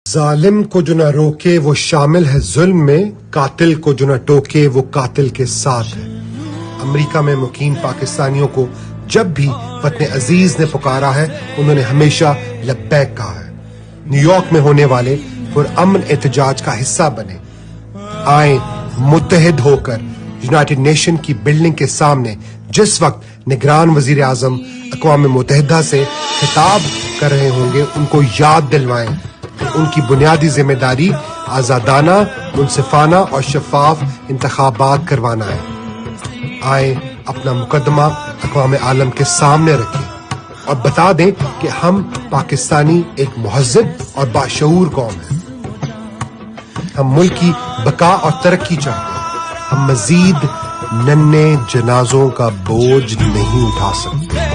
ظالم کو جو نہ روکے وہ شامل ہے ظلم میں، قاتل کو جو نہ ٹوکے وہ قاتل کے ساتھ ہے۔ امریکہ میں مقیم پاکستانیوں کو جب بھی وطن عزیز نے پکارا ہے انہوں نے ہمیشہ لبیک کہا ہے۔ نیو یارک میں ہونے والے پرامن احتجاج کا حصہ بنے، آئیں متحد ہو کر یونائٹڈ نیشن کی بلڈنگ کے سامنے جس وقت نگران وزیر اعظم اقوام متحدہ سے خطاب کر رہے ہوں گے ان کو یاد دلوائیں کہ ان کی بنیادی ذمہ داری آزادانہ، منصفانہ اور شفاف انتخابات کروانا ہے۔ آئیں اپنا مقدمہ اقوام عالم کے سامنے رکھیں اور بتا دیں کہ ہم پاکستانی ایک مہذب اور باشعور قوم ہیں۔ ہم ملک کی بقا اور ترقی چاہتے ہیں۔ ہم مزید ننھے جنازوں کا بوجھ نہیں اٹھا سکتے۔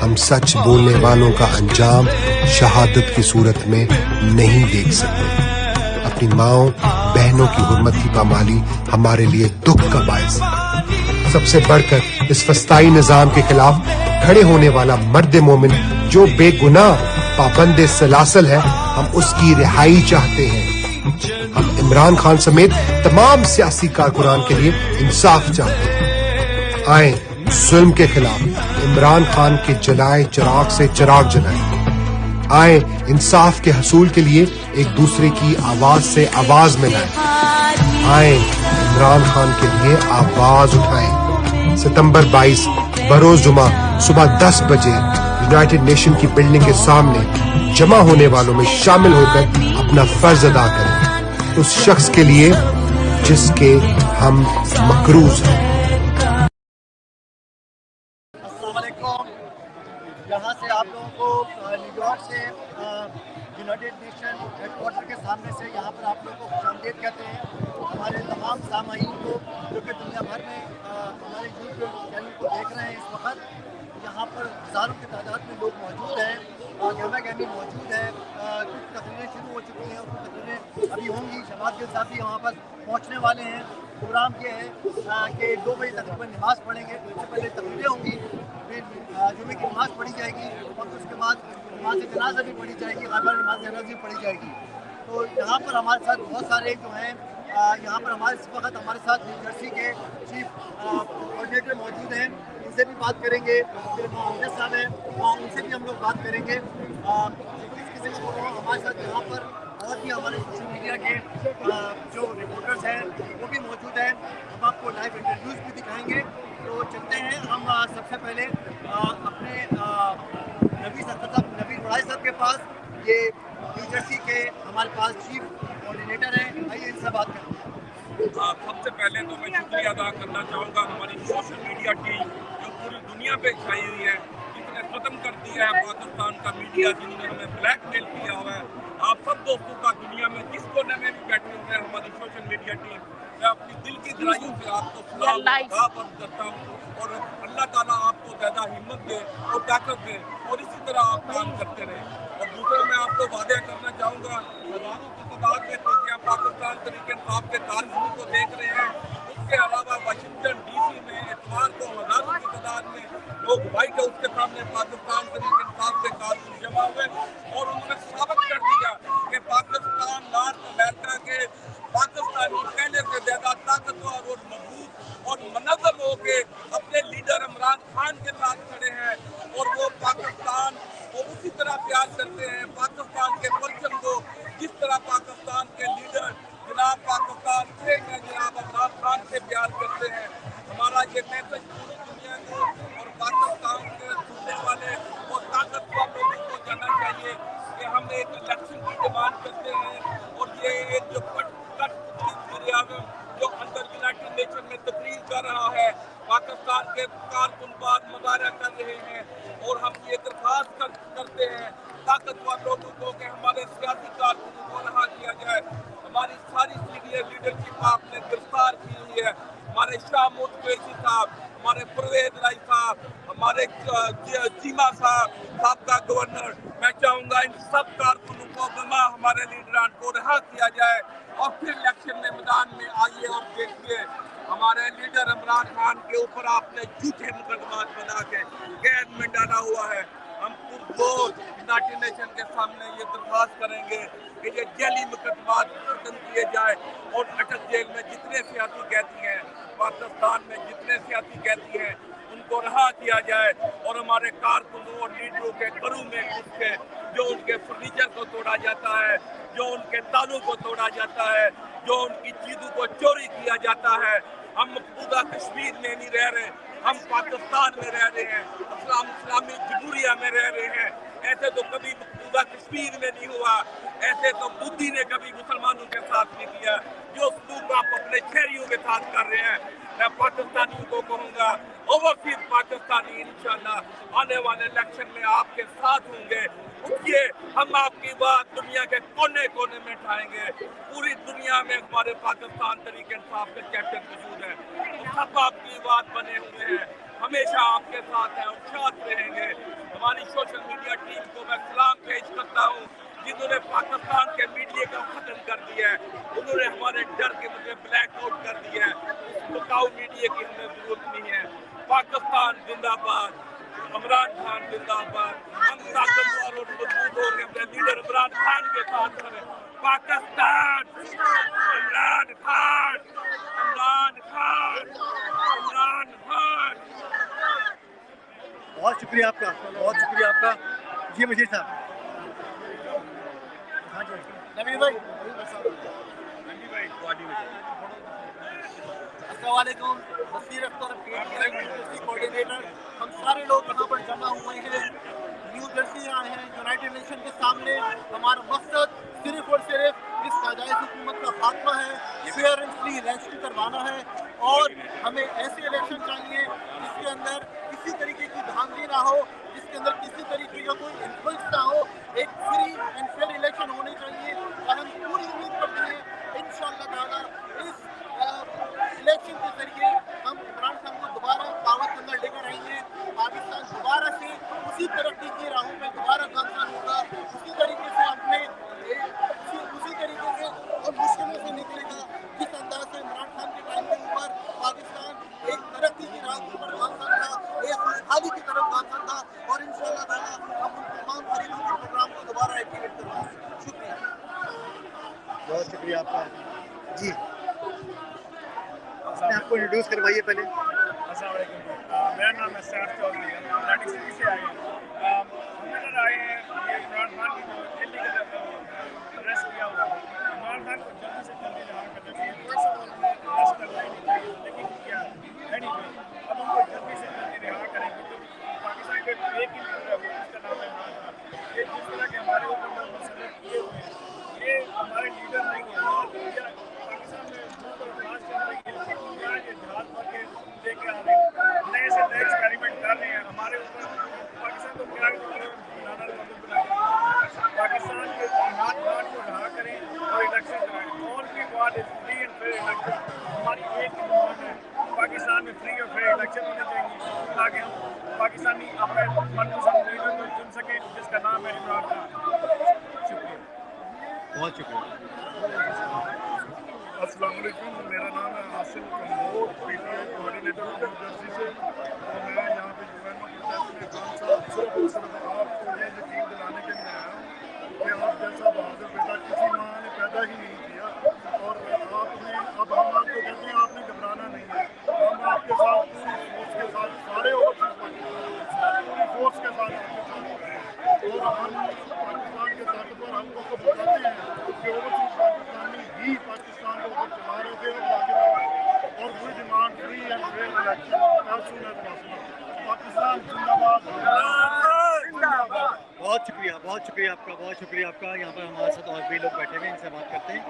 ہم سچ بولنے والوں کا انجام شہادت کی صورت میں نہیں دیکھ سکتے۔ اپنی ماؤں بہنوں کی حرمت کی پامالی ہمارے لیے دکھ کا باعث ہے۔ سب سے بڑھ کر اس فسطائی نظام کے خلاف کھڑے ہونے والا مرد مومن جو بے گناہ پابند سلاسل ہے، ہم اس کی رہائی چاہتے ہیں۔ ہم عمران خان سمیت تمام سیاسی کارکنان کے لیے انصاف چاہتے ہیں۔ آئیں ظلم کے خلاف عمران خان کے جلائے چراغ سے چراغ جلائیں۔ آئیں انصاف کے حصول کے لیے ایک دوسرے کی آواز سے آواز ملائیں۔ آئیں عمران خان کے لیے آواز اٹھائیں۔ ستمبر 22 بروز جمعہ صبح 10 بجے یونائٹڈ نیشن کی بلڈنگ کے سامنے جمع ہونے والوں میں شامل ہو کر اپنا فرض ادا کریں، اس شخص کے لیے جس کے ہم مکروز ہیں۔ السلام علیکم۔ یہاں سے آپ لوگوں کو نیو یارک سے یونائٹڈ نیشن ہیڈ کوارٹر کے سامنے سے یہاں پر آپ لوگوں کو خوش آمدید کہتے ہیں۔ ہمارے تمام سامعین کو جو کہ دنیا بھر میں ہمارے یوٹیوب چینل کو دیکھ رہے ہیں اس وقت، یہاں پر ہزاروں کی تعداد میں لوگ موجود ہیں، گہما گہمی موجود ہیں۔ کچھ تقریریں شروع ہو چکی ہیں اور کچھ تقریریں ابھی ہوں گی۔ شہباز گل صاحب بھی وہاں پر پہنچنے والے ہیں۔ پروگرام یہ ہے کہ 2 بجے تقریباً نماز پڑھیں گے، تو اس سے پہلے تقریریں ہوں گی، پھر جمعے کی نماز پڑھی جائے گی اور اس کے بعد نماز جنازہ بھی پڑھی جائے گی، غائبانہ نماز جنازہ بھی پڑھی جائے گی۔ تو یہاں پر ہمارے ساتھ بہت سارے جو ہیں یہاں پر اس وقت ہمارے ساتھ نیو جرسی کے چیف کوآرڈینیٹر موجود ہیں، ان سے بھی بات کریں گے۔ پھر امجد صاحب ہیں، ان سے بھی ہم لوگ بات کریں گے۔ اس قسم کو ہمارے ساتھ یہاں پر اور بھی ہمارے سوشل میڈیا کے جو رپورٹرز ہیں وہ بھی موجود ہیں۔ ہم آپ کو لائیو انٹرویوز بھی دکھائیں گے۔ تو چلتے ہیں ہم سب سے پہلے اپنے نبی وڑائے صاحب کے پاس، یہ نیو جرسی کے ہمارے پاس چیف کوآرڈینیٹر ہیں، آئیے ان سے بات کریں۔ سب سے پہلے تو میں شکریہ ادا کرنا چاہوں گا ہماری سوشل میڈیا ٹیم جو پوری دنیا پہ چھائی ہوئی ہے، جس نے ختم کر دیا ہے پاکستان کا میڈیا، جنہوں نے ہمیں بلیک میل کیا ہوا ہے۔ آپ سب دوستوں کا دنیا میں جس کونے میں بھی بیٹھے ہوئے ہیں ہماری سوشل میڈیا ٹیم، میں اپنی دل کی گہرائیوں سے آپ کو سلام عرض کرتا ہوں، اور اللہ تعالیٰ آپ کو زیادہ ہمت دے اور طاقت دے اور اسی طرح آپ کام کرتے رہیں۔ اور دوسرا میں آپ کو وعدہ کرنا چاہوں گا، ہزاروں کی تعداد میں تو پاکستان تحریک انصاف کے کارکنوں کو دیکھ رہے ہیں، اس کے علاوہ واشنگٹن ڈی سی میں اتوار کو ہزاروں کی تعداد میں لوگ وائٹ ہاؤس کے سامنے پاکستان تحریک انصاف کے کارکن جمع ہوئے اور انہوں نے ثابت کر دیا کہ پاکستان نارتھ امریکہ کے پاکستانی پہلے سے زیادہ طاقتور اور مضبوط اور منظم ہو کے اپنے لیڈر عمران خان کے ساتھ کھڑے ہیں، اور وہ پاکستان کو اسی طرح پیار کرتے ہیں، پاکستان کے پرچم کو جس طرح پاکستان کے لیڈر جناب پاکستان سے جناب عمران خان سے پیار کرتے ہیں۔ ہمارا یہ میسج پوری دنیا کو اور پاکستان کے سننے والے اور طاقتور لوگوں کو جاننا چاہیے کہ ہم ایک الیکشن کی ڈیمانڈ کرتے ہیں، اور یہ ایک جو وزیر اعظم جو اندر یونائٹڈ نیشن میں تقریر کر رہا ہے، پاکستان کے کارکن بعد مظاہرہ کر رہے ہیں، اور ہم یہ درخواست کرتے ہیں طاقتور لوگوں کو کہ ہمارے سیاسی کارکنوں کو رہا کیا جائے۔ ہماری ساری سینئر لیڈرشپ آپ نے گرفتار کی ہوئی ہے، ہمارے شاہ محمود قریشی صاحب، ہمارے پرویز رائی صاحب، ہمارے چیمہ صاحب، سابقہ گورنر۔ میں چاہوں گا ان سب کارکنوں کو ہمارے لیڈران کو رہا کیا جائے، اور پھر الیکشن میں میدان میں آئیے اور دیکھیے ہمارے لیڈر عمران خان کے اوپر آپ نے جھوٹے مقدمات بنا کے قید میں ڈالا ہوا ہے۔ ہم پرزور यूनाइटेड नेशन के सामने ये दरख्वास्त करेंगे कि ये जेली मुकदमात खत्म किए जाए और अटक जेल में जितने सियासी कैदी हैं, पाकिस्तान में जितने सियासी कैदी हैं, उनको रहा किया जाए और हमारे कारकुनों और लीडरों के घरों में घुस के जो उनके फर्नीचर को तोड़ा जाता है, जो उनके तालों को तोड़ा जाता है, जो उनकी चीजों को चोरी किया जाता है। हम मकबूजा कश्मीर में नहीं रह रहे, हम पाकिस्तान में रह रहे हैं, इस्लामी जमहूरिया में रह रहे हैं। ऐसे तो कभी मकबूजा कश्मीर में नहीं हुआ, ऐसे तो मोदी ने कभी मुसलमानों के साथ नहीं किया जो सलूक आप अपने शहरियों के साथ कर रहे हैं। मैं पाकिस्तानियों को कहूँगा, ओवरसीज पाकिस्तानी इंशाल्लाह आने वाले इलेक्शन में आपके साथ होंगे। उठिए, हम आपकी बात दुनिया के कोने कोने में उठाएंगे। पूरी दुनिया में हमारे पाकिस्तान तरीके इंसाफ के कैप्टन मौजूद हैं, सब आपकी बात बने हुए हैं, हमेशा आपके साथ हैं और साथ रहेंगे। हमारी सोशल मीडिया टीम को मैं सलाम पेश करता हूँ जिन्होंने पाकिस्तान के मीडिया का खत्म कर दिया है, उन्होंने हमारे डर के मुझे ब्लैक आउट कर दिया है। बकाऊ मीडिया की हमें जरूरत नहीं है। पाकिस्तान जिंदाबाद, इमरान खान जिंदाबाद। हम ताकतवर और मजबूत हो के अपने लीडर इमरान खान के साथ खड़े। पाकिस्तान, इमरान खान, इमरान खान, इमरान खान। बहुत शुक्रिया आपका, बहुत शुक्रिया आपका। जी मजीद साहब। हाँ जी नवीन भाई। अस्सलाम वालेकुम। Bashir Akhtar PTI coordinator. हम सारे लोग यहाँ पर जमा हुए हैं, न्यू जर्सी आए हैं यूनाइटेड नेशन के सामने। हमारा मकसद सिर्फ और सिर्फ इस नाजायज हुकूमत का खात्मा है, फेयर एंड फ्री इलेक्शन करवाना है और हमें ऐसे इलेक्शन चाहिए जिसके अंदर किसी तरीके की धांधली ना हो, जिसके अंदर किसी तरीके का कोई इन्फ्लुएंस ना हो। एक फ्री एंड फेयर इलेक्शन होने चाहिए और हम पूरी उम्मीद करते हैं इंशाअल्लाह ताला इस इलेक्शन के जरिए हम इमरान खान को दोबारा पावर के अंदर लेकर आएंगे। पाकिस्तान दोबारा से उसी तरक्की की राहों में दोबारा गामज़न होगा, उसी तरीके से अपने उसी तरीके से और मुश्किलों से निकलेगा जिस अंदाज से इमरान खान के टाइम के ऊपर पाकिस्तान एक तरक्की की राह के ऊपर गामज़न था, एक खुशहाली की तरफ गामज़न था और इंशाअल्लाह ताला हम उन तमाम फरीकों के प्रोग्राम को दोबारा एक्टिवेट करवाएंगे। शुक्रिया, बहुत शुक्रिया आपका। जी अपने आपको इंट्रोड्यूस करवाइए पहले। अस्सलाम वालेकुम। मेरा नाम है सैफ चौधरी, हम अटलांटिक सिटी से आए हैं। हम इधर आए हैं ये इमरान खान की जो इलीगल अरेस्ट किया हुआ है, इमरान खान को जल्दी से जल्दी रिहा करना चाहिए। थोड़ा सा उन्होंने अरेस्ट करना ही नहीं चाहिए, लेकिन किया एनीवे अब उनको जल्दी से जल्दी रिहा करेंगे। जो पाकिस्तान के एक ही लीडर है वो उसका नाम है इमरान खान। ये जिस तरह के हमारे ऊपर मुसल्लत किए हुए हैं, ये हमारे लीडर नहीं है। पाकिस्तान में राज चल रही है, ये जहाज भर के लेके आ रहे हैं, नए से नए एक्सपेरिमेंट कर रहे हैं हमारे ऊपर। पाकिस्तान को क्या बनाना पाकिस्तान के इमरान खान को रहा करें और इलेक्शन कराएं। ऑल की what is free and fair election. हमारी एक ही डिमांड है, पाकिस्तान में फ्री और फेयर इलेक्शन होने चाहिए ताकि हम पाकिस्तानी अपने मनपसंद लीडर को चुन सकें जिसका नाम है इमरान खान। शुक्रिया, बहुत शुक्रिया। अस्सलाम वालेकुम। मेरा नाम है Asif Kambor, PTI coordinator New Jersey से। और मैं यहाँ पे यूएनओ प्रोटेस्ट में खान साहब सिर्फ और सिर्फ आपको ये यकीन दिलाने के लिए आया हूँ कि आप जैसा बहादुर बेटा किसी माँ ने पैदा ही नहीं किया और आपने अब हम आपको कहते हैं आपने घबराना नहीं है। हम आपके साथ पूरी फोर्स के साथ सारे पूरी फोर्स के साथ आपके साथ हैं और हम पाकिस्तान के ताकतवर हमको तो बताते हैं कि ओवरसीज पाकिस्तानी ही पाकिस्तान को ऊपर चला रहे थे और वही demand free and fair election as soon as possible. Pakistan जिंदाबाद, जिंदाबाद। बहुत शुक्रिया, बहुत शुक्रिया आपका, बहुत शुक्रिया आपका। यहाँ पर हमारे साथ और भी लोग बैठे हुए हैं, इनसे बात करते हैं।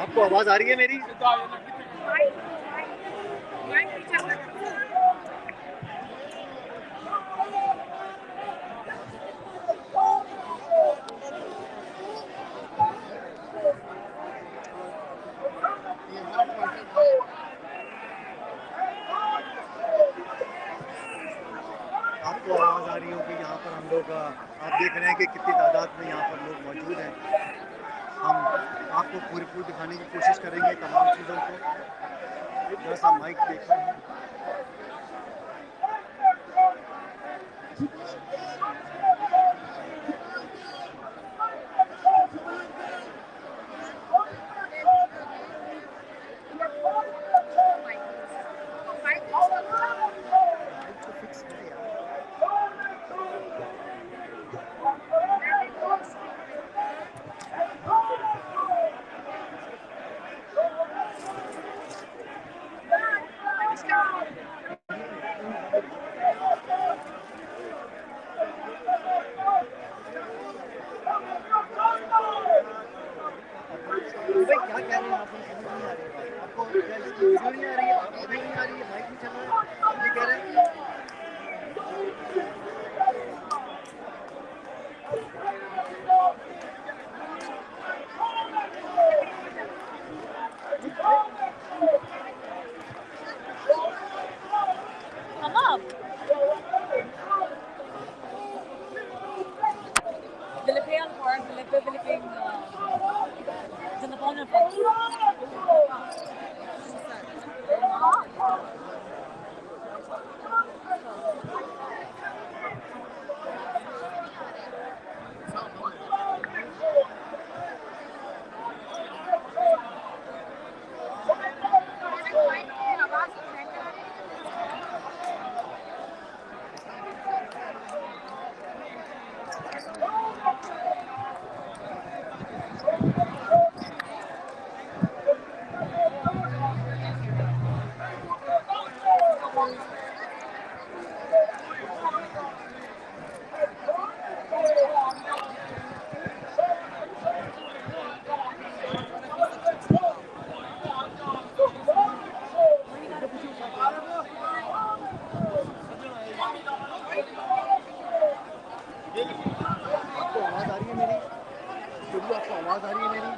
آپ کو آواز آ رہی ہے میری؟ آپ کو آواز آ رہی ہوگی یہاں پر ہم لوگ آپ دیکھ رہے ہیں کہ کتنی تعداد میں یہاں پر لوگ موجود ہیں. ہم آپ کو پوری دکھانے کی کوشش کریں گے تمام چیزوں کو. تھوڑا سا مائک دیکھ رہے ہیں. کیا کہہ رہے ہیں آپ؟ سمجھ نہیں آ رہی ہے بات. آپ کو کیا اس کی ویڈیو نہیں آ رہی ہے؟ آڈیو نہیں آ رہی ہے؟ مائک نہیں چل رہا ہے؟ یہ کہہ رہے ہیں. Come up. Philippine or Philippine sa naponan po. آپ کو آواز آ رہی ہے میری؟ چلیے آپ کو آواز آ رہی ہے میری؟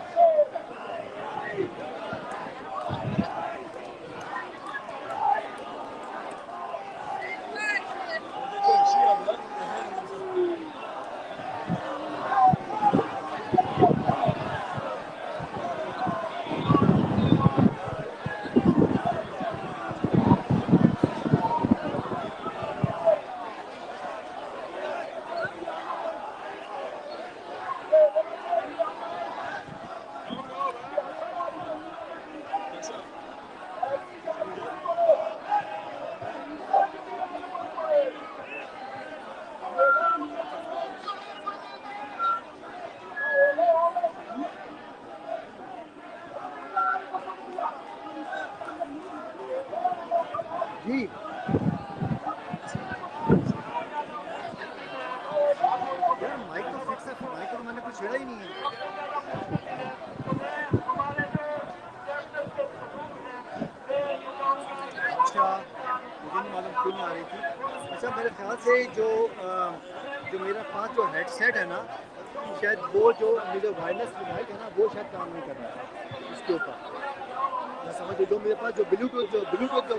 جی یار مائک تو فکس ہے. مائک تو میں نے کچھ چھیڑا ہی نہیں ہے. اچھا مجھے نہیں معلوم کیوں نہیں آ رہی تھی. اچھا میرے خیال سے جو میرا پاس جو ہیڈ سیٹ ہے نا شاید وہ جو میرے وائرلیس مائک ہے نا وہ شاید کام نہیں کر رہا ہے اس کے اوپر. میں سمجھ جو میرے پاس جو بلوٹوتھ جو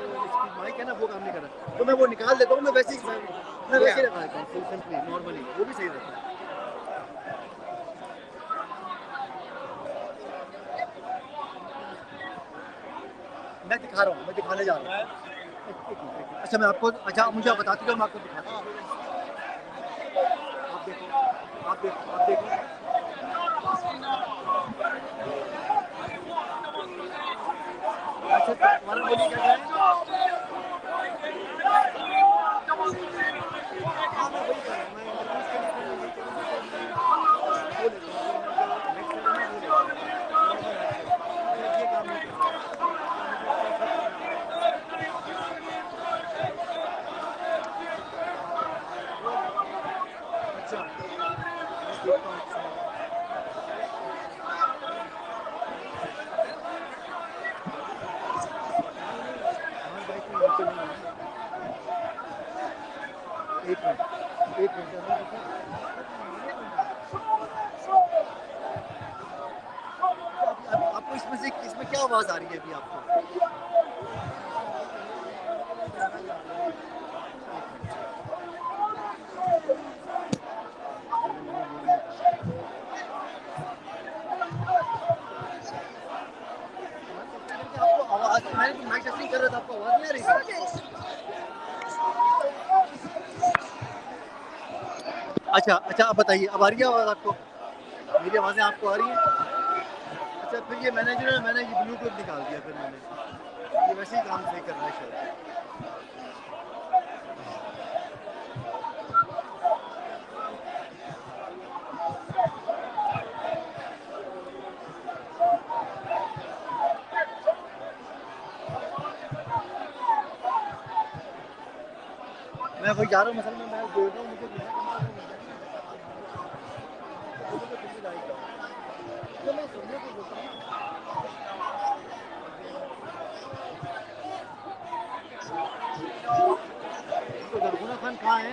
مائک ہے نا وہ کام نہیں کر رہا. تو میں وہ نکال دیتا ہوں. میں ویسے ہی رکھا دیتا ہوں سمپلی نارملی. وہ بھی صحیح رہتا ہے. میں دکھا رہا ہوں. میں دکھانے جا رہا ہوں. اچھا میں آپ کو اچھا مجھے بتاتی ہوں. میں آپ کو دکھاتا ہوں. آپ دیکھو آپ دیکھو آپ دیکھو. اچھا تمہارا بولیے کیا کہہ رہے ہیں؟ ہاں میں وہی کر رہا ہوں. میں انٹرویوز کے لیے میں یہ کروں گا کہ میں وہ لیتا ہوں. جو ہیڈ سیٹ ہے نا وہ لیتا ہوں. Normal headset. لیکن یہ کام نہیں کر رہا ہے. تو مجھے اس کا سیٹ کرنا پڑے گا. اچھا میں دیکھتا ہوں. आपको इसमें क्या आवाज़ आ रही है अभी आपको? आपको आवाज़, मैं तो माइक टेस्टिंग कर रहा था, आपको आवाज़ नहीं आ रही थी? अच्छा अच्छा, अब बताइए, अब आ रही है आवाज़ आपको? मेरी आवाज़ें आपको आ रही हैं? अच्छा, फिर ये मैंने ये ब्लूटूथ निकाल दिया, फिर मैंने ये वैसे ही काम नहीं कर रहा है शायद। मैं वही जा रहा हूँ, मसल में मैं बोल रहा हूँ, मुझे तो मैं सुनने को बोलता हूँ। तो दरगुना खान कहाँ है?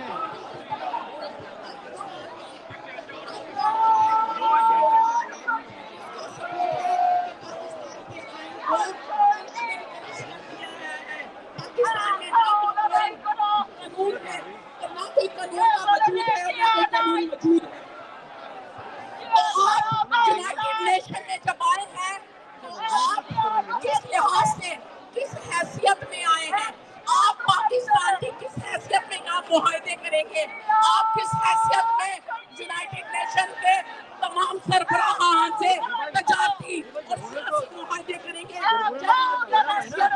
यूनाइटेड नेशन में जब आए हैं तो आप किस लिहाज से, किस हैसियत में आए हैं? आप पाकिस्तान की किस हैसियत में यहाँ मुआहदे करेंगे? आप किस हैसियत में यूनाइटेड नेशन के तमाम सरबराहान से तजारती और सियासी मुआहदे करेंगे? हैसियत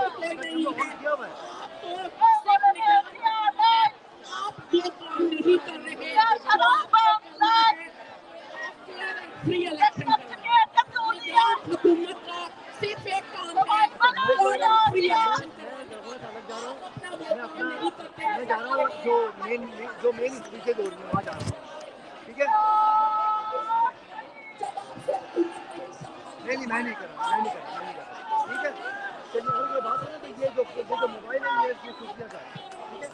नहीं है, आप ये काम नहीं कर रहे। फ्री इलेक्शन हुकूमत का सिर्फ एक काम है, फ्री इलेक्शन। मैं जा रहा हूँ जो मेन स्पीचेज हो रही है वहाँ जा रहा हूँ, ठीक है? नहीं, मैं नहीं कर रहा, ठीक है? चलिए, हम ये बात करें तो ये जो मोबाइल है ये सूच लिया जाए, ठीक है?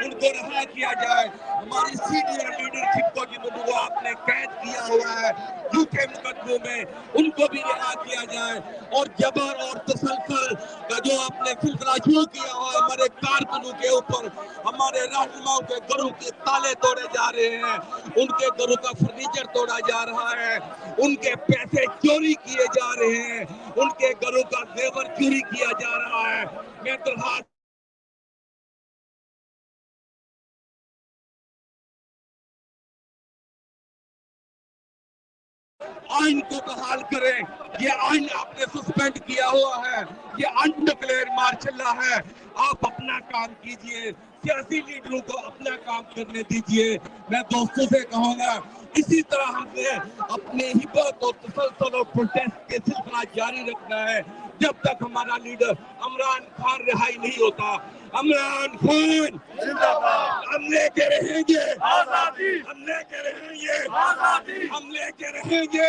उनको रिहा किया जाए। हमारी सीनियर लीडरशिप को जिनको आपने कैद किया हुआ है झूठे मुकदमों में, उनको भी रिहा किया जाए। और जबर और तसलसल का जो आपने सिलसिला शुरू किया हुआ है हमारे कारकुनों के ऊपर, हमारे रहनुमाओं के घरों के ताले तोड़े जा रहे हैं, उनके घरों का फर्नीचर तोड़ा जा रहा है, उनके पैसे चोरी किए जा रहे हैं, उनके घरों का जेवर चोरी किया जा रहा है। मैं तो हाथ आइन को बहाल करें। ये आइन आपने सस्पेंड किया हुआ है, ये अनडिक्लेयर मार्शल लॉ है। आप अपना काम कीजिए, सियासी लीडरों को अपना काम करने दीजिए। मैं दोस्तों से कहूँगा इसी तरह हमने अपने हिम्मत और तसलसल और प्रोटेस्ट के सिलसिला जारी रखना है जब तक हमारा लीडर इमरान खान रिहाई नहीं होता। इमरान खान जिंदाबाद, हम लेके रहेंगे आजादी, हम लेके रहेंगे आजादी, हम लेके रहेंगे।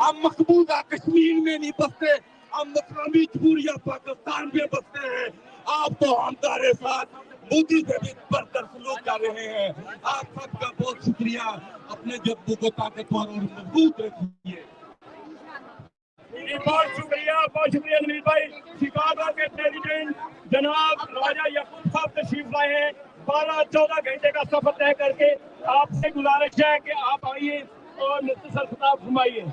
हम मकबूजा कश्मीर में नहीं बसते, हम मकामी जमहूरिया पाकिस्तान में बसते हैं। आप तो हमारे साथ मोदी से भी बढ़कर सलूक कर रहे हैं। आप सबका बहुत शुक्रिया। अपने जज्बों को ताकतवर और मजबूत रखिए। बहुत शुक्रिया नवीद भाई। शिकागो के प्रेसिडेंट जनाब राजा यकूब साहब तशरीफ लाए हैं। 12-14 घंटे का सफर तय करके आपसे गुजारिश है कि आप आइए और मुख्तसर खिताब फरमाइए।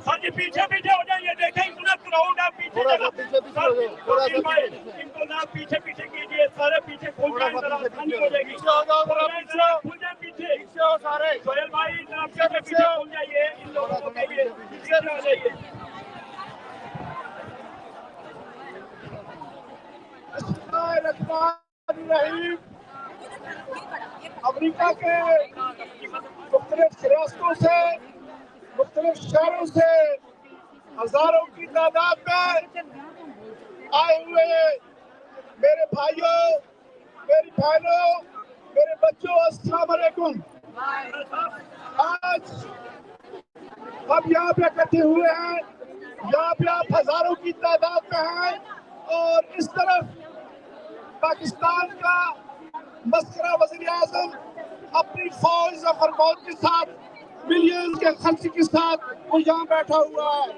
हाँ जी, पीछे हो जाइए, देखें इतना क्राउड है पीछे। थोड़ा सा पीछे हो जाओ, थोड़ा सा भाई इनको ना पीछे कीजिए, सारे पीछे खुल जाए, आसानी हो जाएगी। खुल जाए पीछे हो सारे। सोहेल भाई जरा पीछे खुल जाइए, इन लोगों को कहिए पीछे आ जाइए। अमेरिका के मुख्तलिफ रियासतों से, मुख्तलिफ शहरों से हजारों की तादाद में आए हुए मेरे भाइयों, मेरी बहनों, मेरे बच्चों, अस्सलाम वालेकुम। आज हम यहाँ पे इकट्ठे हुए हैं, यहाँ पे आप हजारों की तादाद में हैं और इस तरफ पाकिस्तान का मस्करा वज़ीर आज़म अपनी फौज ज़फ़र मौत के साथ, मिलियंस के खर्च के साथ वो यहाँ बैठा हुआ है।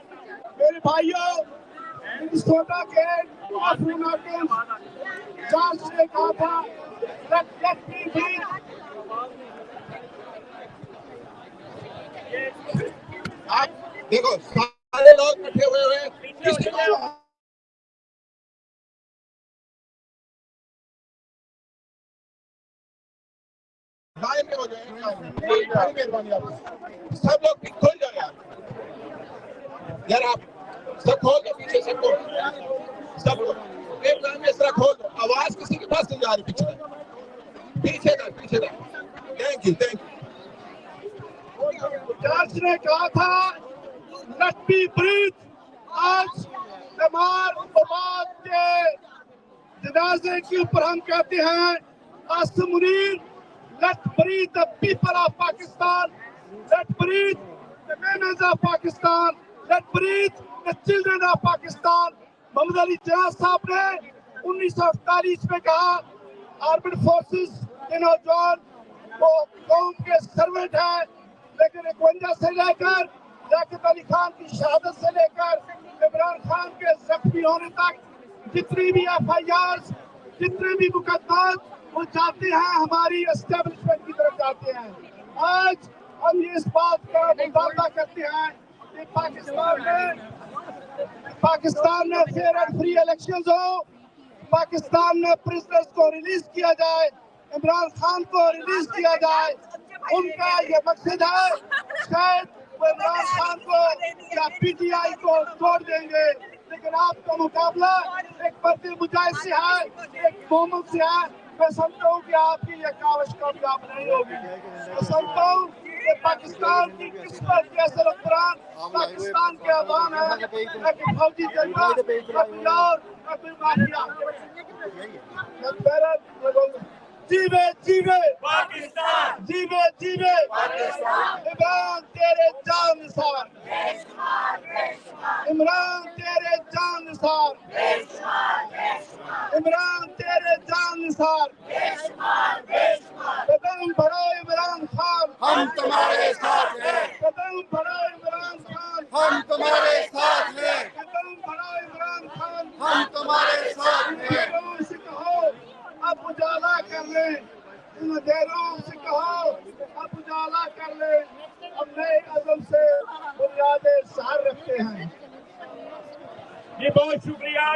मेरे भाइयों, मिनेसोटा के अफ्रीका के जॉर्ज ने कहा था आप देखो सारे लोग बैठे हुए हैं। लाइन में हो जाए, मेहरबानी आपकी। सब लोग खोल जाए यार, आप सब खोल दो पीछे, सबको सब लोग एक लाइन में इस तरह खोल दो। आवाज किसी के पास नहीं जा रही, पीछे पीछे थैंक यू। जॉर्ज ने कहा था लेट मी ब्रीथ। आज जमाल उबाद के जनाजे के ऊपर हम कहते हैं Asim Munir, let's breathe the people of Pakistan, let's breathe the men of Pakistan, let's breathe the children of Pakistan. Mohammad Ali Jinnah साहब ने 1948 में कहा आर्म्ड फोर्सेस के नौजवान वो कौम के सर्वेंट हैं, लेकिन 51 से लेकर लियाकत अली खान की शहादत से लेकर इमरान खान के जख्मी होने तक जितनी भी FIRs, जितने भी मुकदमात वो जाते हैं हमारी एस्टेब्लिशमेंट की तरफ जाते हैं। आज हम ये इस बात का मुतालबा करते हैं कि पाकिस्तान में फेयर एंड फ्री इलेक्शंस हो, पाकिस्तान में प्रिजनर्स को रिलीज किया जाए, इमरान खान को रिलीज किया जाए। उनका ये मकसद है, शायद वो इमरान खान को या PTI को छोड़ देंगे, लेकिन आपका मुकाबला एक बर्दी मुजाहिद से है, एक मोहम्मद से है। मैं समझता हूँ कि आपकी ये काविश कामयाब नहीं होगी। मैं समझता हूँ कि पाकिस्तान की किस्मत के असल अफरान पाकिस्तान के अवाम है, लेकिन फौजी जनरल जीवे जीवे पाकिस्तान, जीवे जीवे पाकिस्तान। इमरान तेरे जान निसार, इमरान तेरे जान निसार, इमरान तेरे जान निसार। कदम बढ़ाओ इमरान खान, हम तुम्हारे साथ हैं। कदम बढ़ाओ इमरान खान, हम तुम्हारे साथ हैं। कदम बढ़ाओ इमरान खान, हम तुम्हारे साथ हैं। से कहो अब उजाला कर ले, इन अंधेरों से कहो अब उजाला कर ले। हम नए अज़म से बुनियादें सहार रखते हैं। जी बहुत शुक्रिया।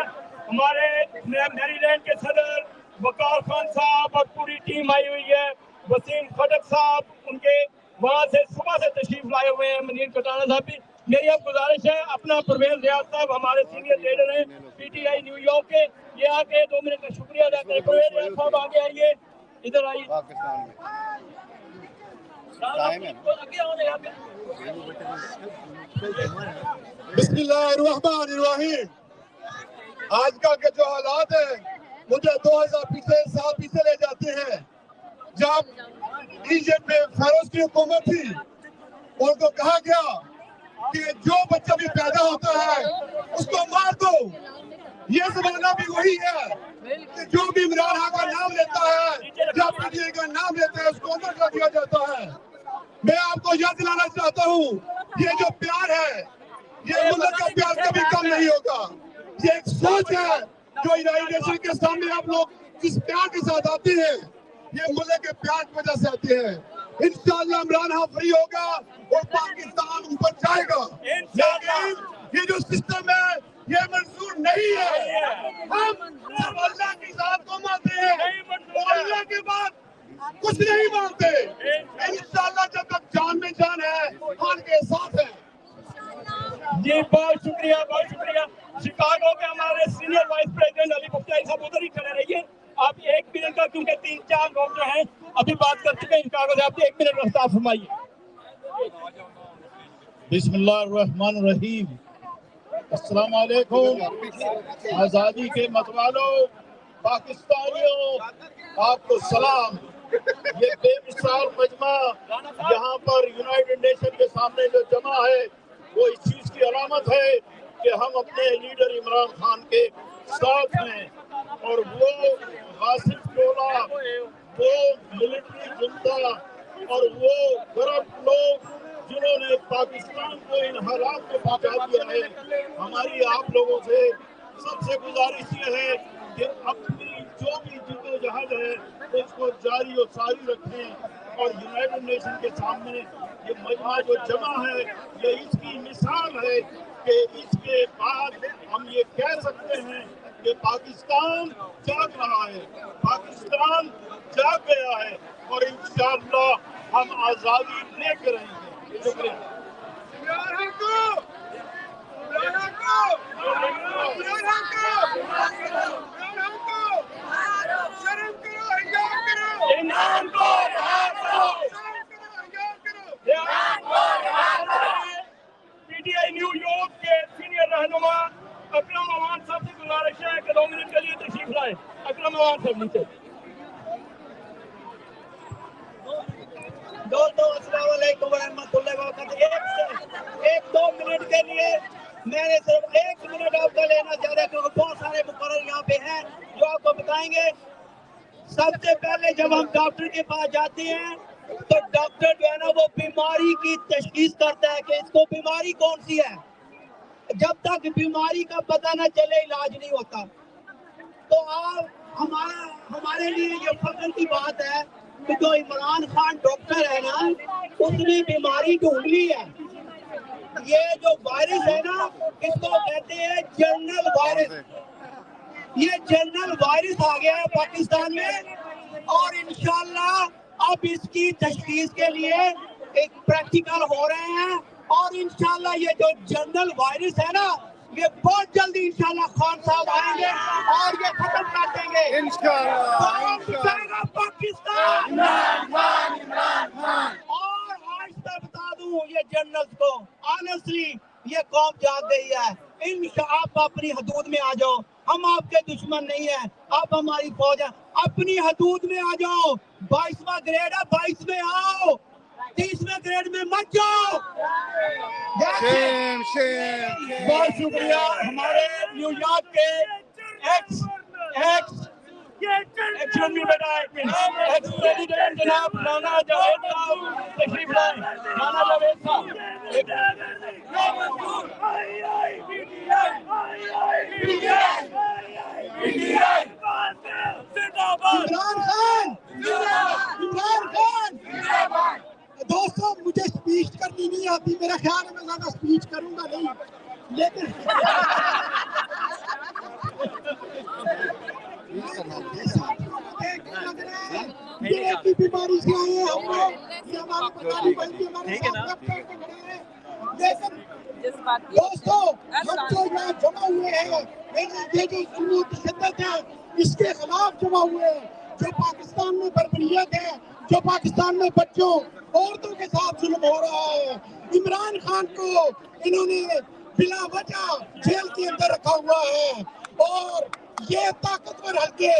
हमारे मैरीलैंड के सदर वकार खान साहब और पूरी टीम आई हुई है। वसीम खटक साहब उनके वहाँ से सुबह से तशरीफ लाए हुए हैं। मनीर कटाना साहब भी। मेरी अब गुजारिश है, अपना परवेज रियाज साहब हमारे सीनियर लीडर हैं PTI न्यूयॉर्क के, ये आके 2 मिनट का शुक्रिया अदा करें। परवेज रियाज साहब आगे आइए, इधर आइए। बिस्मिल्लाहिर्रहमानिर्रहीम। आजकल के जो हालात है मुझे 2000 साल पीछे ले जाते हैं, जब इजिप्ट में फेरोज की हुकूमत थी। उनको कहा गया کہ جو بچہ بھی پیدا ہوتا ہے اس کو مار دو. یہ زمانہ بھی وہی ہے کہ جو بھی عمران خان کا نام لیتا ہے یا پی ٹی آئی کا نام لیتا ہے اس کو اندر کر دیا جاتا ہے. میں آپ کو یاد دلانا چاہتا ہوں یہ جو پیار ہے یہ ملک کا پیار کبھی کم نہیں ہوگا. یہ ایک سوچ ہے جو یونائیٹڈ نیشن کے سامنے آپ لوگ جس پیار کے ساتھ آتے ہیں یہ ملک کے پیار کی وجہ سے آتے ہیں. انشاءاللہ عمران خان فری ہوگا اور پاکستان اوپر جائے گا. لیکن یہ جو سسٹم ہے یہ منظور نہیں ہے. ہم صرف اللہ کی ذات کو مانتے ہیں اور اللہ کے بعد کچھ نہیں مانتے. انشاءاللہ جب تک جان میں جان ہے خان کے ساتھ ہے. جی بہت شکریہ بہت شکریہ. شکاگو کے ہمارے سینئر وائس پریزیڈنٹ علی مفتاحی صاحب ادھر ہی کھڑے رہیے. آپ 1 منٹ کا کیونکہ 3-4 لوگ جو ہیں ابھی بات کر چکے ہیں شکاگو سے. آپ 1 منٹ رفتار فرمائیے. بسم اللہ الرحمن الرحیم. السلام علیکم. آزادی کے متوالوں پاکستانیوں آپ کو سلام. یہ بے مثال مجمع یہاں پر یونائیٹڈ نیشن کے سامنے جو جمع ہے وہ اس چیز کی علامت ہے کہ ہم اپنے لیڈر عمران خان کے ساتھ ہیں. اور وہ غاصب ٹولہ وہ ملٹری جنتا اور وہ کرپٹ لوگ جنہوں نے پاکستان کو ان حالات میں پہنچا دیا ہے. ہماری آپ لوگوں سے سب سے گزارش یہ ہے کہ اپنی جو بھی جدوجہد ہے اس کو جاری و ساری رکھیں. اور یونائیٹڈ نیشن کے سامنے یہ مجمع جو جمع ہے یہ اس کی مثال ہے کہ اس کے بعد ہم یہ کہہ سکتے ہیں کہ پاکستان جاگ رہا ہے, پاکستان جاگ گیا ہے اور انشاءاللہ ہم آزادی لے کے رہیں گے. شکریہ. پی ٹی آئی نیو یارک کے سینئر رہنما اکرم امان صاحب سے گزارش ہے کہ 2 منٹ کے لیے تشریف لائیں. اکرم امان صاحب نیچے. دوستو السلام علیکم ورحمۃ اللہ وبرکاتہ. 1-2 منٹ کے لیے میں نے صرف 1 منٹ آپ کا لینا چاہ رہا کیونکہ بہت سارے مقرر یہاں پہ ہیں جو آپ کو بتائیں گے. سب سے پہلے جب ہم ڈاکٹر کے پاس جاتے ہیں تو ڈاکٹر جو ہے نا وہ بیماری کی تشخیص کرتا ہے کہ اس کو بیماری کون سی ہے. جب تک بیماری کا پتہ نہ چلے علاج نہیں ہوتا. تو آپ ہمارے لیے یہ فخر کی بات ہے کہ جو عمران خان ڈاکٹر ہے نا اس نے بیماری ڈھونڈ لی ہے. یہ جو وائرس ہے نا اس کو کہتے ہیں جنرل وائرس. یہ جنرل وائرس آ گیا ہے پاکستان میں اور انشاءاللہ اب اس کی تشخیص کے لیے ایک پریکٹیکل ہو رہے ہیں اور انشاءاللہ یہ جو جنرل وائرس ہے نا یہ بہت جلدی انشاءاللہ خان صاحب آئیں گے اور یہ ختم کر دیں گے انشاءاللہ پاکستان. اور آج تک بتا دوں یہ جنرلز کو آنیسٹلی یہ قوم جاگ گئی ہے. آپ اپنی حدود میں آ جاؤ. ہم آپ کے دشمن نہیں ہیں, آپ ہماری فوج ہیں. اپنی حدود میں آ جاؤ. 22واں گریڈ ہے, 22 میں آؤ. 30ویں گریڈ میں مت جاؤ. بہت شکریہ ہمارے نیو یارک کے ایکس پریزیڈنٹ جناب رانا جاوید صاحب تشریف لائیں. رانا جاوید صاحب. عمران خان دوستوں مجھے اسپیچ کرنی نہیں آتی. میرا خیال ہے میں زیادہ اسپیچ کروں گا نہیں لیکن یہ ایک ہی بیماری سے آئے ہیں ہم لوگ. یہ ہمارے بچانے والے ہمارے ساتھ ہیں. لیکن دوستوں ہم جو یہاں جمع ہوئے ہیں یہ جو ظلم و تشدد ہے اس کے خلاف جمع ہوئے ہیں. جو پاکستان میں بربریت ہے, جو پاکستان میں بچوں عورتوں کے ساتھ ظلم ہو رہا ہے. عمران خان کو انہوں نے بلا وجہ جیل کے اندر رکھا ہوا ہے اور یہ طاقتور حلقے,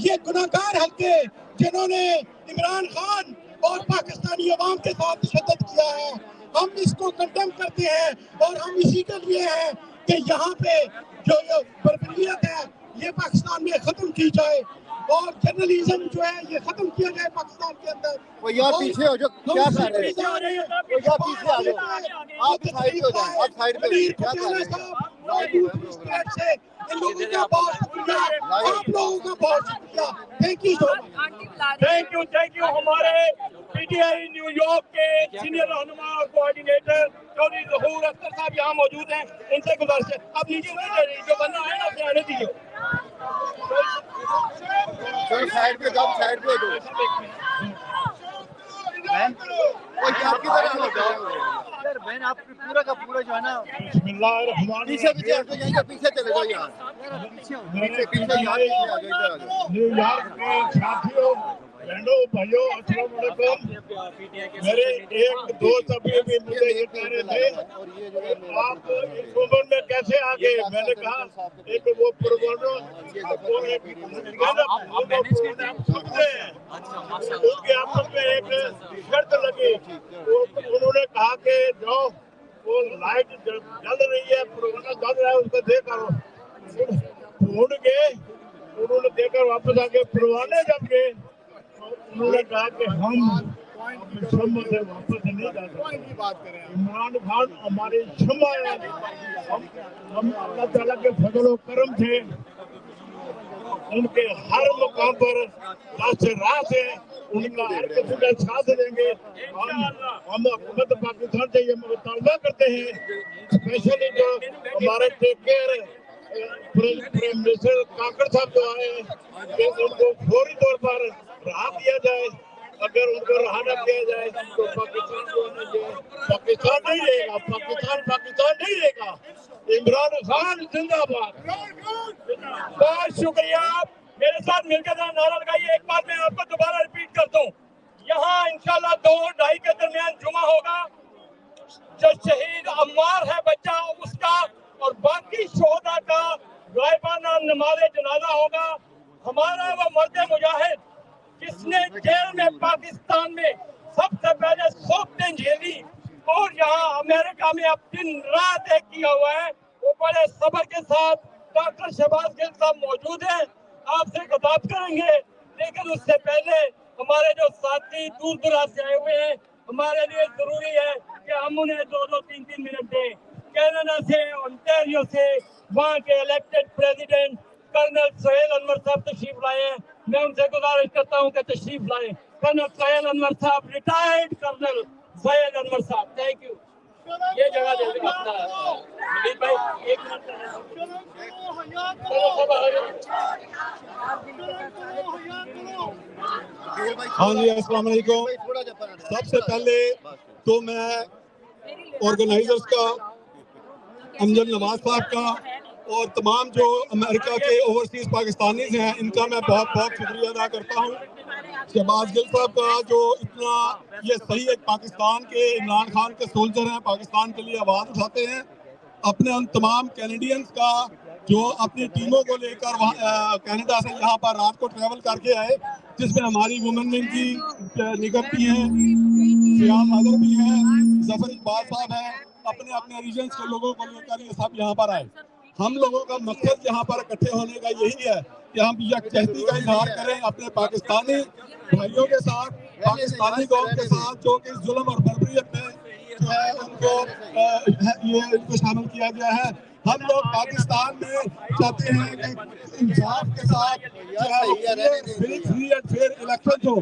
یہ گناہگار حلقے جنہوں نے عمران خان اور پاکستانی عوام کے ساتھ تشدد کیا ہے ہم اس کو کنڈیم کرتے ہیں اور ہم اسی کے لیے ہیں کہ یہاں پہ جو یہ بربریت ہے یہ پاکستان میں ختم کی جائے اور جرنلزم جو ہے یہ ختم کیا جائے پاکستان کے اندر. وہ یہاں پیچھے ہو جو کیا کر رہے ہیں, وہ یہاں پیچھے آ جاؤ, آپ سائڈ پہ ہو جائیں, آپ سائڈ پہ کیا کر رہے ہیں. ان لوگوں کا بہت شکریہ, آپ لوگوں کا بہت شکریہ. Thank you so much. Thank you. ہمارے P T I New York کے سینئر رہنما اور کوآرڈینیٹر چودھری ظہور اختر صاحب یہاں موجود ہیں. ان سے گزارش ہے اب نیچے جو بندہ ہے نا اسے آنے دیجیے. چلو سائڈ پہ جاؤ, سائڈ پہ ہو جاؤ. وہ آپ کی طرف ہو جاؤ یار بہن, آپ پورا کا پورا جو ہے نا بسم اللہ الرحمن پیچھے پیچھے ہٹو, یہیں سے پیچھے چلے جاؤ. یہاں پیچھے پیچھے یہاں پیچھے آ گئے. نیو یارک کے ساتھیوں, بہنوں, بھائیوں, السلام علیکم. میرے ایک دوست ابھی بھی مجھے یہ کہہ رہے تھے آپ اس عمر میں کیسے آ گئے. میں نے کہا ایک وہ پروگرام سنتے ہیں, ان کے آپس میں ایک شرط لگی. انہوں نے کہا کہ جو وہ لائٹ جل رہی ہے, پروگرام چل رہا ہے, اس کو دیکھ کر ڈھونڈ گئے. انہوں نے دیکھ کر واپس آ کے پروانے جب گئے انہوں نے کہا کہ ہم شمع سے واپس نہیں جا سکتے. عمران خان ہماری شمع ہے. ہم اللہ تعالیٰ کے فضل و کرم سے ان کے ہر مقام پر راست راست ہے, ان کا ہر قسم کا ساتھ دیں گے. ہم حکومت پاکستان سے یہ مطالبہ کرتے ہیں, اسپیشلی جو ہمارے take care prime minister Kakar صاحب جو آئے ہیں کہ ان کو فوری طور پر رہا کیا جائے. اگر ان کو رہا نہ کیا جائے تو پاکستان جو پاکستان نہیں رہے گا. پاکستان نہیں رہے گا. عمران خان زندہ باد. بہت شکریہ. میرے ساتھ مل کر نعرہ لگائیے. ایک بات میں آپ کو دوبارہ ریپیٹ کرتا ہوں, یہاں انشاءاللہ 2-2:30 کے درمیان جمعہ ہوگا. جو شہید عمار ہے بچہ اس کا اور باقی شہداء کا غائبانہ نماز جنازہ ہوگا. ہمارا وہ مرد مجاہد جس نے جیل میں پاکستان میں سب سے پہلے سوختیں جھیلی اور یہاں امریکہ میں اب دن رات ایک کیا ہوا ہے, وہ بڑے صبر کے ساتھ ڈاکٹر شہباز گل صاحب موجود ہیں, آپ سے خطاب کریں گے. لیکن اس سے پہلے ہمارے جو ساتھی دور دراز سے آئے ہوئے ہیں, ہمارے لیے ضروری ہے کہ ہم انہیں 2-3 منٹ دیں. کینیڈا سے, انٹیریو سے, وہاں کے الیکٹڈ پریزیڈنٹ کرنل سہیل انور صاحب تشریف لائے ہیں. میں ان سے گزارش کرتا ہوں کہ تشریف لائیں. کرنل سہیل انور صاحب, ریٹائرڈ کرنل سہیل انور صاحب, تھینک یو. یہ جگہ دے دیں اپنا مجید بھائی, 1 منٹ. ہاں جی, السلام علیکم. سب سے پہلے تو میں آرگنائزرز کا, امجد نواز صاحب کا اور تمام جو امریکہ کے اوورسیز پاکستانیز ہیں ان کا میں بہت بہت شکریہ ادا کرتا ہوں. شہباز گل صاحب کا جو اتنا یہ صحیح ایک پاکستان کے عمران خان کے سولجر ہیں, پاکستان کے لیے آواز اٹھاتے ہیں. اپنے ان تمام کینیڈینز کا جو اپنی ٹیموں کو لے کر کینیڈا سے یہاں پر رات کو ٹریول کر کے آئے, جس میں ہماری وومن ونگ کی نگم بھی ہیں, سیام حیدر بھی ہیں, ظفر اقبال صاحب ہیں. اپنے اپنے ریجنز کے لوگوں کو لے کر یہ سب یہاں پر آئے. ہم لوگوں کا مقصد یہاں پر اکٹھے ہونے کا یہی ہے کہ ہم یکجہتی کا اظہار کریں اپنے پاکستانی بھائیوں کے ساتھ, پاکستانی قوم کے ساتھ جو کہ ظلم اور بربریت میں جو ہے ان کو شامل کیا گیا ہے. ہم لوگ پاکستان میں چاہتے ہیں کہ انصاف کے ساتھ فری اینڈ فیئر الیکشن ہو.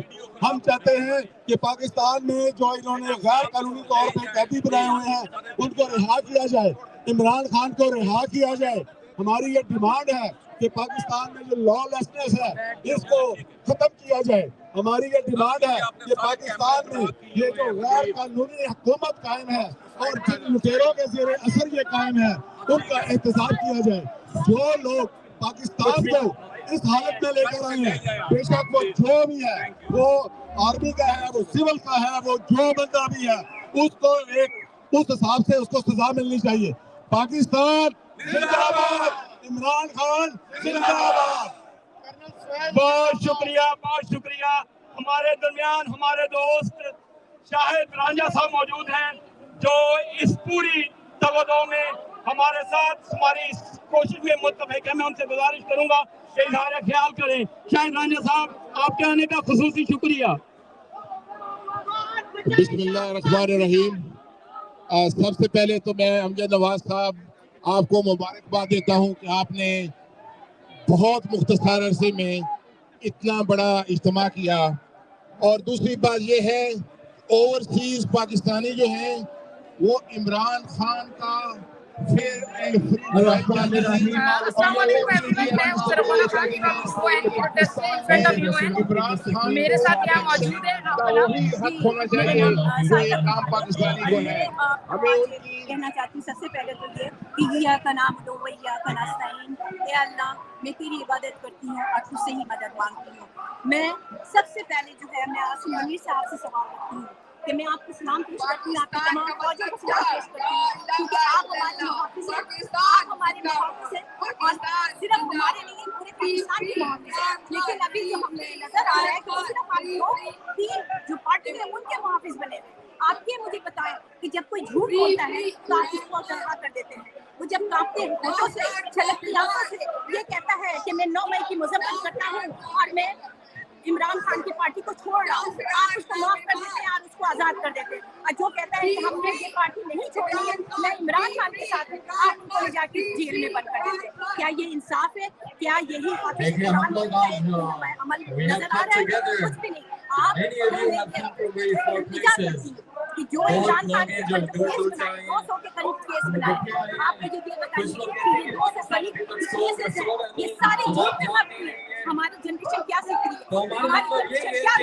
ہم چاہتے ہیں کہ پاکستان میں جو انہوں نے غیر قانونی طور پہ قیدی بنائے ہوئے ہیں ان کو رہا کیا جائے, عمران خان کو رہا کیا جائے. ہماری یہ ڈیمانڈ ہے کہ پاکستان میں جو لا لیسنس ہے اس کو ختم کیا جائے. ہماری یہ ڈیمانڈ ہے کہ پاکستان میں یہ جو غیر قانونی حکومت قائم ہے اور جن لٹیروں کے زیر اثر یہ قائم ہے ان کا احتساب کیا جائے. جو لوگ پاکستان کو اس حالت میں لے کر آئے ہیں, بے شک وہ جو بھی ہے, وہ آرمی کا ہے, وہ سول کا ہے, وہ جو بندہ بھی ہے, اس کو اس حساب سے اس کو سزا ملنی چاہیے. پاکستان زندہ باد, عمران خان زندہ باد. بہت شکریہ, بہت شکریہ. ہمارے درمیان ہمارے دوست شاہد رانجھا صاحب موجود ہیں. जो इस पूरी तगदो में हमारे साथ हमारी इस कोशिश में मुत्तफिक है। मैं उनसे गुजारिश करूंगा कि इज़हार ख्याल करें। शाहिद रांझा साहब, आपके आने का खुसूसी शुक्रिया। बिस्मिल्लाहिर्रहमानिर्रहीम। सबसे पहले तो मैं अमजद नवाज साहब आपको मुबारकबाद देता हूं कि आपने बहुत मुख्तसर अरसे में इतना बड़ा इज्तिमा किया। और दूसरी बात ये है, ओवरसीज पाकिस्तानी जो हैं वो इमरान खान का फेयर एंड फ्री मेरे साथ यहाँ मौजूद है होना चाहिए जो ये काम पाकिस्तानी को है। कहना चाहती हूँ सबसे पहले तो ये कि या का नाम दो वैया का नास्ताइन, ए अल्लाह मैं तेरी इबादत करती हूँ और तुझसे ही मदद मांगती हूँ। मैं सबसे पहले जो है मैं आसिम मुनीर साहब से सवाल करती हूँ कि मैं आपको सलाम पेश करती हूँ, आपकी तमाम फौजों को सलाम पेश करती हूँ, क्योंकि आप हमारे मुहाफिज हैं, आप हमारे मुहाफिज हैं और सिर्फ हमारे नहीं पूरे पाकिस्तान के मुहाफिज हैं। लेकिन अभी जो हमें नजर आ रहा है कि सिर्फ आप लोग तीन जो पार्टी है उनके मुहाफिज बने हुए। आप ये मुझे बताएं कि जब कोई झूठ बोलता है तो आप इसको तनखा कर देते हैं। वो जब कांपते होठों से छलकती आंखों से ये कहता है कि मैं 9 मई की मजम्मत करता हूँ और मैं इमरान खान की पार्टी को छोड़ रहा हूँ, आप उसको माफ कर देते हैं और उसको आजाद कर देते हैं। और जो कहता है कि हमने ये पार्टी नहीं छोड़नी है, मैं इमरान खान के साथ हूँ, आप उनको ले जाके जेल में बंद कर देते हैं। क्या ये इंसाफ है? क्या यही अमल नजर आ रहा है? कुछ भी नहीं। आप कि जो इमरान खान के ऊपर जो केस बनाए 200 के करीब केस बनाए, आप मुझे ये बताइए कि ये 200 करीब केसेस हैं, ये सारे झूठ पे मबनी है। हमारी जनरेशन क्या सीख रही है? हमारी जनरेशन क्या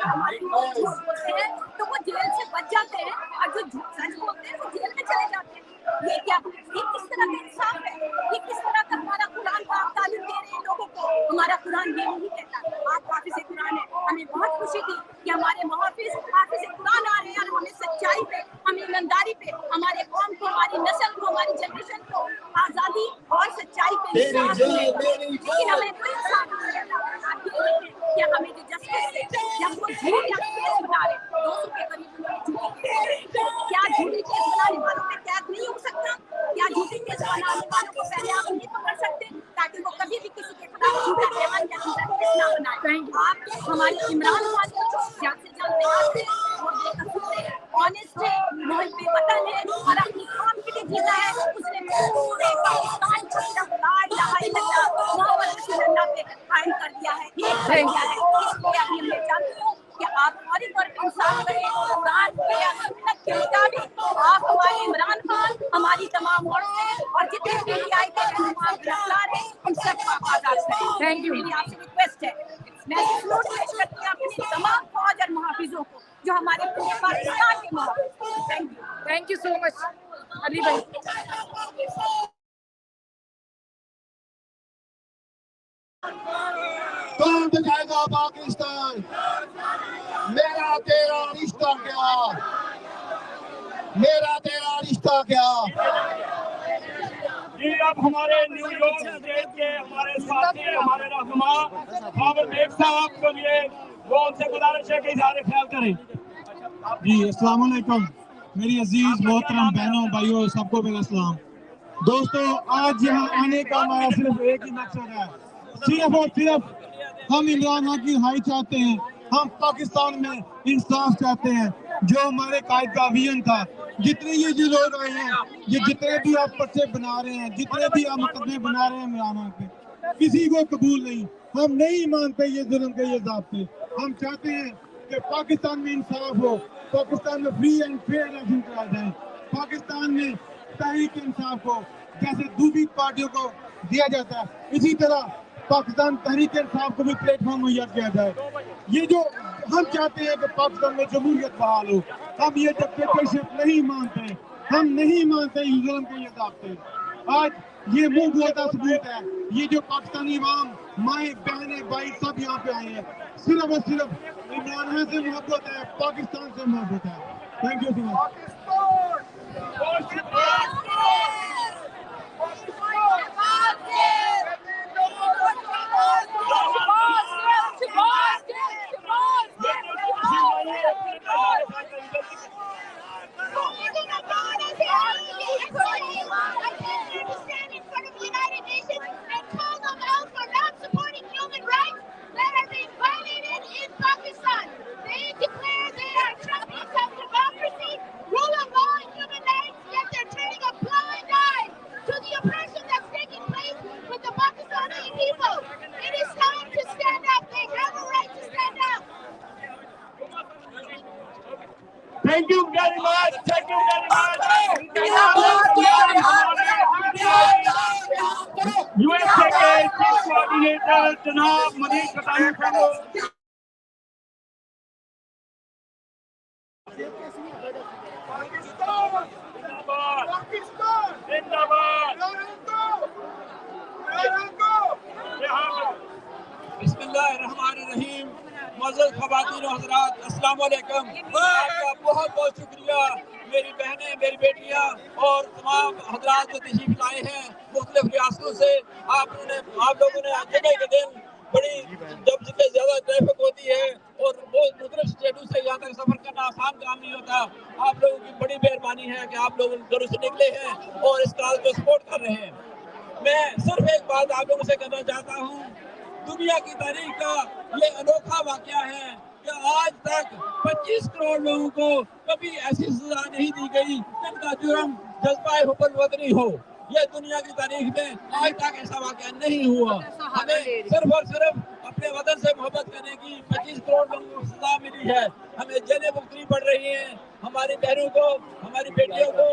हमारी लोग झूठ बोलते हैं तो वो जेल से बच जाते हैं और जो झूठ सच बोलते हैं वो जेल में चले जाते हैं। ये क्या, ये किस तरह का इंसाफ है? ये किस तरह का हमारा कुरान का आप तालीम दे रहे हैं लोगों को? हमारा कुरान ये नहीं कहता। आप हाफिज कुरान है, हमें बहुत खुशी थी कि हमारे मुहाफिज हाफिज कुरान आ रहे हैं और हमें सच्चाई पे, हमें ईमानदारी पे, हमारे कौम को, हमारी नस्ल को, हमारी जनरेशन को आज़ादी और सच्चाई पे इंसाफ मिलेगा। लेकिन हमें कोई इंसाफ नहीं मिलेगा। आप ये देखें कि हमें जो जस्टिस है, जब वो झूठ या केस बना रहे 200 के करीब उन्होंने झूठी केस, क्या झूठी केस बनाने वालों पे कैद नहीं हो सकता? क्या झूठी केस बनाने वालों को पहले आप नहीं पकड़ सकते ताकि वो कभी भी किसी के खिलाफ झूठा बयान या झूठा केस ना बनाए? आप हमारे इमरान खान को जल्द से जल्द निकाल दें, वो बेकसूर है, ऑनेस्ट है, मुहब्बे वतन है और अपनी कौम के लिए जीता है। उसने पूरे पाकिस्तान को सिर्फ ला इलाहा इल्लल्लाह मोहम्मद रसूलुल्लाह पे कायम कर दिया है, एक कर दिया है। इसलिए अभी मैं चाहती हूँ कि आप फौरी तौर पर इंसाफ करें, कुरान या सुन्नत के मुताबिक आप हमारे इमरान खान, हमारी तमाम औरतें और जितने भी आई के रहनुमा गिरफ्तार हैं उन सबको आप आजाद करें। Thank you. मेरी आपसे रिक्वेस्ट है, मैं सैल्यूट पेश करती हूँ अपने तमाम फौज और मुहाफिजों को जो हमारे पूरे पाकिस्तान के मुहाफिज। Thank you so much Ali भाई। कौन दिखाएगा पाकिस्तान? मेरा तेरा रिश्ता क्या? मेरा तेरा रिश्ता क्या? जी, अब हमारे न्यूयॉर्क स्टेट के हमारे साथी हमारे रहनुमा बाबर बेग साहब को लिए वो उनसे गुजारिश है कि इज़हार ख्याल करें। जी अस्सलाम वालेकुम मेरी अजीज मोहतरम बहनों भाइयों सबको मेरा सलाम। दोस्तों, आज यहाँ आने का हमारा सिर्फ एक ही मकसद है, सिर्फ और सिर्फ हम इमरान खान की रिहाई चाहते हैं। हम पाकिस्तान में इंसाफ चाहते हैं, जो हमारे कायद का विजन था। जितने ये जो लोग आए हैं, ये जितने भी आप पर्चे बना रहे हैं, जितने भी आप मुकदमे बना रहे हैं इमरान खान पे, किसी को कबूल नहीं। हम नहीं मानते ये जुल्म के ये ज़ाब्ते। हम चाहते हैं कि पाकिस्तान में इंसाफ हो, पाकिस्तान में फ्री एंड फेयर इलेक्शन कराया जाए, पाकिस्तान में तहरीक इंसाफ हो जैसे दूसरी पार्टियों को दिया जाता है, इसी तरह पाकिस्तान तहरीक इंसाफ को भी प्लेटफॉर्म मुहैया किया जाए। ये जो हम चाहते हैं कि पाकिस्तान में जमहूरियत बहाल हो। हम ये डिक्टेटरशिप नहीं मानते, हम नहीं मानते जुल्म के ये ज़ाब्ते। आज ये मुंह बोलता सबूत है, ये जो पाकिस्तानी अवाम, माएँ बहनें भाई सब यहाँ पे आए हैं, सिर्फ और सिर्फ इमरान खान से मोहब्बत है, पाकिस्तान से मोहब्बत है। Thank you so much. जनाब मजीद कटानी साहब बिस्मिल्लाहिर्रहमानिर्रहीम। मुअज़्ज़ज़ ख़वातीन और हज़रात, अस्सलाम वालेकुम। आपका बहुत बहुत शुक्रिया मेरी बहनें, मेरी बेटियां और तमाम हज़रात जो तशरीफ़ लाए हैं मुख्तलिफ़ रियासतों से। आप लोगों ने जुमे के दिन बड़ी जब जितने ज़्यादा ट्रैफिक होती है और बहुत मुख्तलिफ़ स्टेटों से यहाँ तक सफ़र करना आसान काम नहीं होता। आप लोगों की बड़ी मेहरबानी है कि आप लोग घरों से निकले हैं और इस काज को सपोर्ट कर रहे हैं। मैं सिर्फ एक बात आप लोगों से कहना चाहता हूँ, दुनिया की तारीख का ये अनोखा वाकया है कि आज तक 25 करोड़ लोगों को कभी ऐसी सजा नहीं दी गई जिनका जुर्म जज्बा हुब्बुल वतनी हो। ये दुनिया की तारीख में आज तक ऐसा वाकया नहीं हुआ। हमें सिर्फ और सिर्फ अपने वतन से मोहब्बत करने की 25 करोड़ लोगों को सजा मिली है। हमें जेलें भुगतनी पड़ रही हैं, हमारी बहनों को, हमारी बेटियों को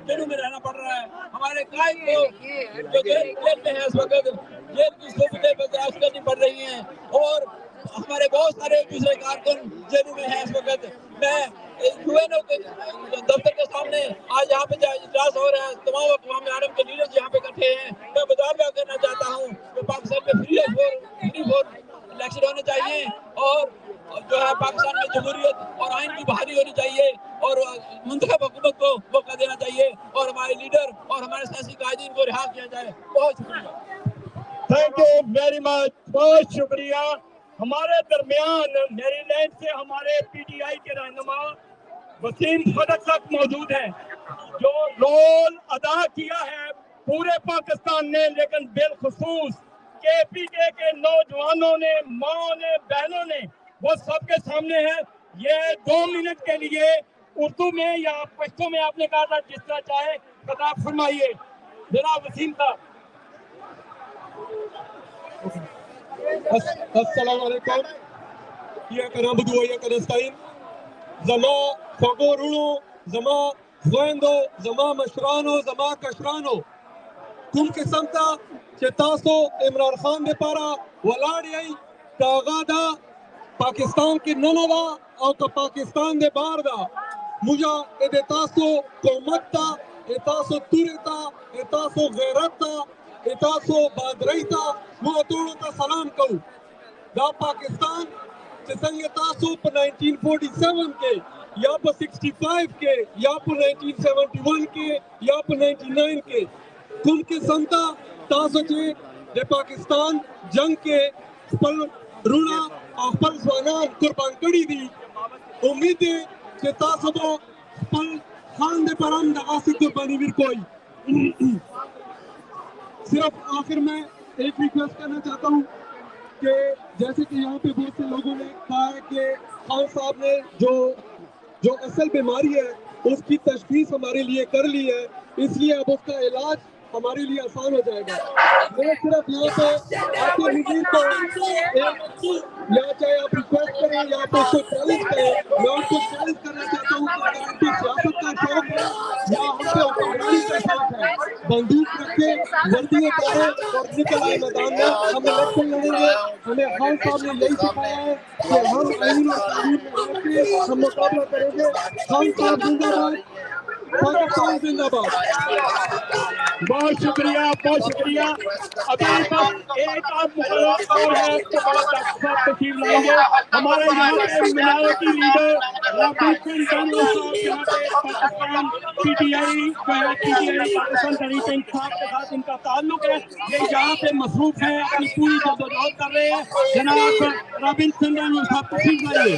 जेलों में रहना पड़ रहा है, हमारे कायद को जो जेल में है इस वक्त जेल की सुविधाएं बर्दाश्त करनी पड़ रही हैं और हमारे बहुत सारे दूसरे कारकुन जेलों में हैं इस वक्त। मैं यूएनओ के दफ्तर के सामने आज यहाँ पे इजलास हो रहा है, तमाम अक़वाम आलम के लीडर्स यहाँ पे इकट्ठे हैं। मैं मुतालबा करना चाहता हूँ कि पाकिस्तान में फ्री इलेक्शन होने चाहिए और जो है पाकिस्तान में जमहूरियत और आइन की बहाली होनी चाहिए और मुंतखब हुकूमत को मौका देना चाहिए और हमारे लीडर और हमारे सियासी कायदीन को रिहा किया जाए। बहुत शुक्रिया। थैंक यू वेरी मच, बहुत शुक्रिया। हमारे दरमियान मेरीलैंड से हमारे पीटीआई के रहनुमा वसीम खदक साहब मौजूद हैं, जो रोल अदा किया है पूरे पाकिस्तान ने, लेकिन बिलखुसूस केपीके के नौजवानों ने, माओ ने, बहनों ने, वो सबके सामने है। ये 2 मिनट के लिए उर्दू में या पश्तो में आपने कहा था, जिस तरह चाहे खिताब फरमाइए जनाब वसीम साहब। अस्सलाम वालेकुम। इय्याका नअबुदु व इय्याका नस्तईन। ज़मा फ़गोरुणो, ज़मा ज़ोइंदो, ज़मा मशरानो, ज़मा कशरानो। कुम किस्मता चेतासो इमरान खान दे पारा वलाड़ियाई तागादा पाकिस्तान के ननदा और का पाकिस्तान दे बारदा मुझा एदेतासो कोमत्ता एतासो तुरता एतासो गैरता एतासो बादरईता मुअतोड़ो का सलाम कहूँ। दा पाकिस्तान चिसंग तासो पर 1947 के या पर 65 के या पर 1971 के या पर 99 के कुल के संता तासो चे दे पाकिस्तान जंग के पल रुना और पल स्वानान कुर्बान करी दी। उम्मीद है कि तासो पल खान दे परम दगासी कुर्बानी भी कोई। सिर्फ आखिर में एक रिक्वेस्ट करना चाहता हूँ कि जैसे कि यहाँ पे बहुत से लोगों ने कहा है कि खान साहब ने जो असल बीमारी है उसकी तशखीस हमारे लिए कर ली है, इसलिए अब उसका इलाज हमारे लिए आसान हो जाएगा। मैं सिर्फ यहाँ पे आपके मुझे को या चाहे आप रिक्वेस्ट करें या आप उसको चैलेंज करें, मैं उसको चैलेंज करना चाहता हूँ कि अगर आपकी सियासत का शौक है या हमसे हुक्मरानी का शौक है, बंदूक रखे, वर्दी उतारे और निकल आए मैदान में। हम इलेक्शन लड़ेंगे। हमें खान साहब ने यही सिखाया है कि हम आइन और कानून में रहकर हम मुकाबला करेंगे। खान साहब जिंदाबाद, पाकिस्तान जिंदाबाद। बहुत शुक्रिया, बहुत शुक्रिया। अभी बस एक आध मुकर्रर और है, उसके बाद डॉक्टर साहब तशरीफ लाएंगे। हमारे यहाँ पे मिनारती लीडर राबिल सिंह साहब यहाँ पे पाकिस्तान पीटीआई पाकिस्तान तहरीक इंसाफ के साथ इनका ताल्लुक है। ये यहाँ पे मसरूफ है, अपनी पूरी जद्दोजहद कर रहे हैं। जनाब राबिल सिंह साहब तशरीफ लाइए।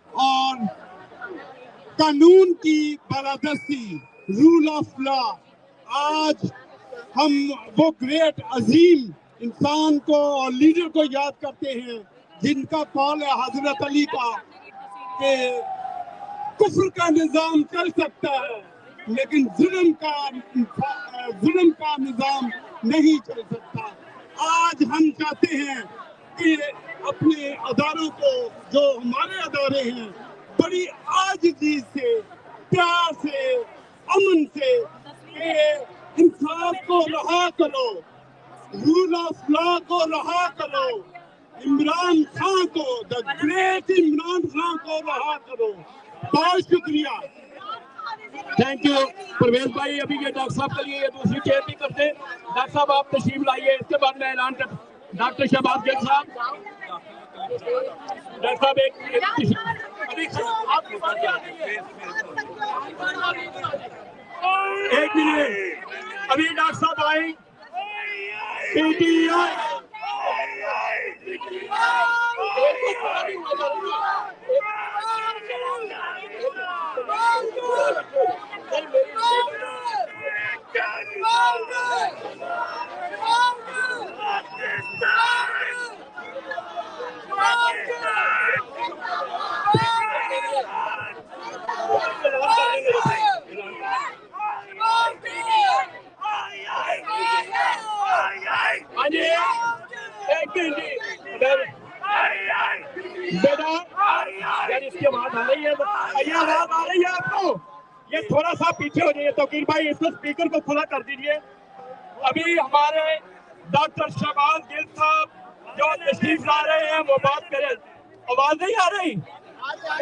और कानून की बालादस्ती, रूल ऑफ लॉ, आज हम वो ग्रेट अजीम इंसान को और लीडर को याद करते हैं जिनका कौल है हजरत अली का कि कुफ्र का निजाम चल सकता है लेकिन जुल्म का निजाम नहीं चल सकता। आज हम चाहते हैं कि अपने अदारों को, जो हमारे अदारे हैं, बड़ी आजिज़ी से, प्यार से, अमन से, इंसाफ को रहा करो, रूल ऑफ लॉ को रहा करो, इमरान खान को, द ग्रेट इमरान खान को रहा करो। बहुत शुक्रिया। थैंक यू परवेज भाई। अभी ये डॉक्टर साहब के लिए ये दूसरी चेयर भी करते हैं। डॉक्टर साहब आप तशरीफ लाइए, इसके बाद मैं ऐलान कर डॉक्टर शहबाज गिल साहब। डॉक्टर साहब एक मिनट, अभी डॉक्टर साहब आए। बेटा यार इसकी आवाज आ रही है, ये आवाज आ रही है आपको? ये थोड़ा सा पीछे हो जाइए तौकीर भाई, इसको स्पीकर को खुला कर दीजिए। अभी हमारे डॉक्टर शहबाज गिल साहब जो तशरीफ ला रहे हैं वो बात करें। आवाज नहीं आ रही?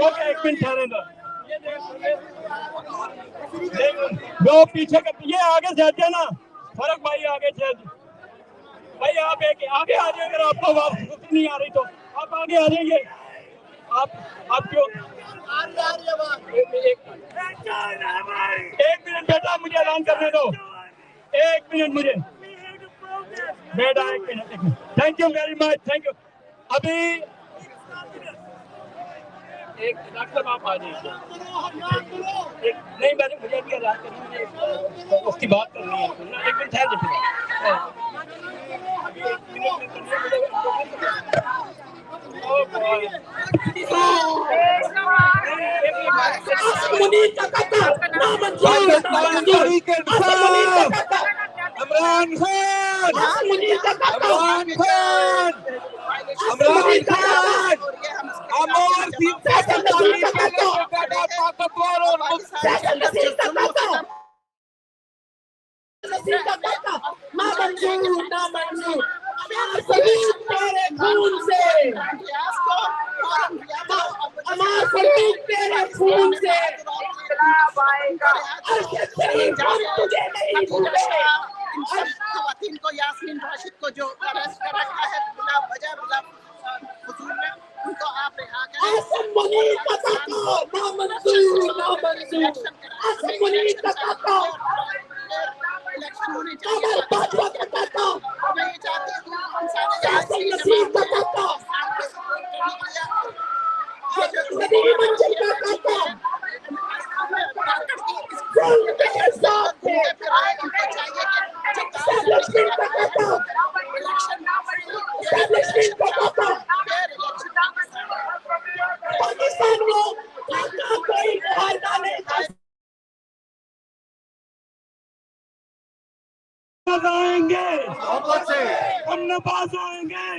ओके एक मिनट ठहरे ना, वो पीछे का ये आगे से हटे ना, फर्क भाई आगे से भाई, आप एक आगे आ जाइए। अगर आपको आवाज नहीं आ रही तो आप आगे आ जाइए। आप क्यों एक मिनट बेटा मुझे ऐलान करने दो, एक मिनट मुझे बेटा, एक minute. Thank you very much, thank you. अभी एक डॉक्टर साहब आप आ जाइए। नहीं मैंने मुझे भी ऐलान करनी है, उसकी बात करनी है। एक मिनट ठहर जाइए। खवातीन को, यास्मीन राशिद को जो अरेस्ट कर रखा है बिला वजह, बिला फजूल में, उनको आप रिहा करें। इलेक्शन होने चाहिए। मैं ये चाहती हूँ आएंगे, हम नवाज आएंगे,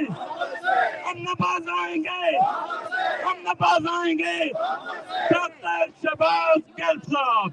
हम नवाज आएंगे, हम नवाज आएंगे। डॉक्टर शहबाज गिल साहब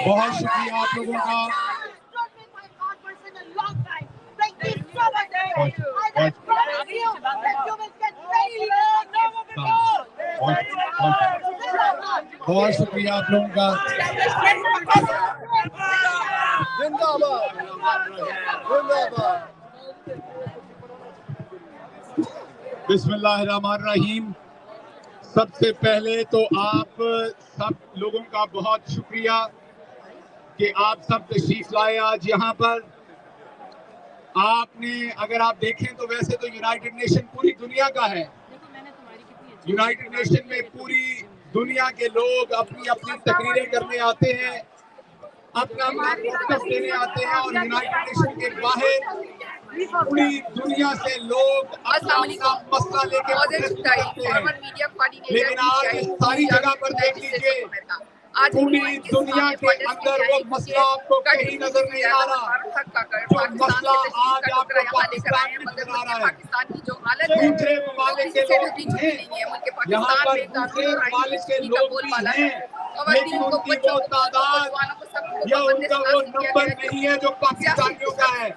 बहुत शुक्रिया आप लोगों का। बहुत शुक्रिया आप लोगों का। जिंदाबाद जिंदाबाद। बिस्मिल्लाहिर्रहमानिर्रहीम। सबसे पहले तो आप सब लोगों का बहुत शुक्रिया कि आप सब तशरीफ लाए आज यहाँ पर। आपने अगर आप देखें तो वैसे तो यूनाइटेड नेशन पूरी दुनिया का है। यूनाइटेड नेशन में पूरी दुनिया के लोग अपनी अपनी तकरीरें करने आते हैं, अपना अपना वक्तव्य देने आते हैं, और यूनाइटेड नेशन के बाहर पूरी दुनिया से लोग अपना अपना मसला लेके करते हैं। लेकिन आज सारी जगह पर देख लीजिए, पूरी दुनिया के अंदर वो मसला आपको कहीं नजर नहीं आ रहा। जो मसला आज आपको पाकिस्तान में नजर आ रहा है, दूसरे ममालिक के लोग भी हैं, यहाँ पर दूसरे ममालिक के लोग भी हैं, लेकिन उनकी वो तादाद या उनका वो नंबर नहीं है जो पाकिस्तानियों का है।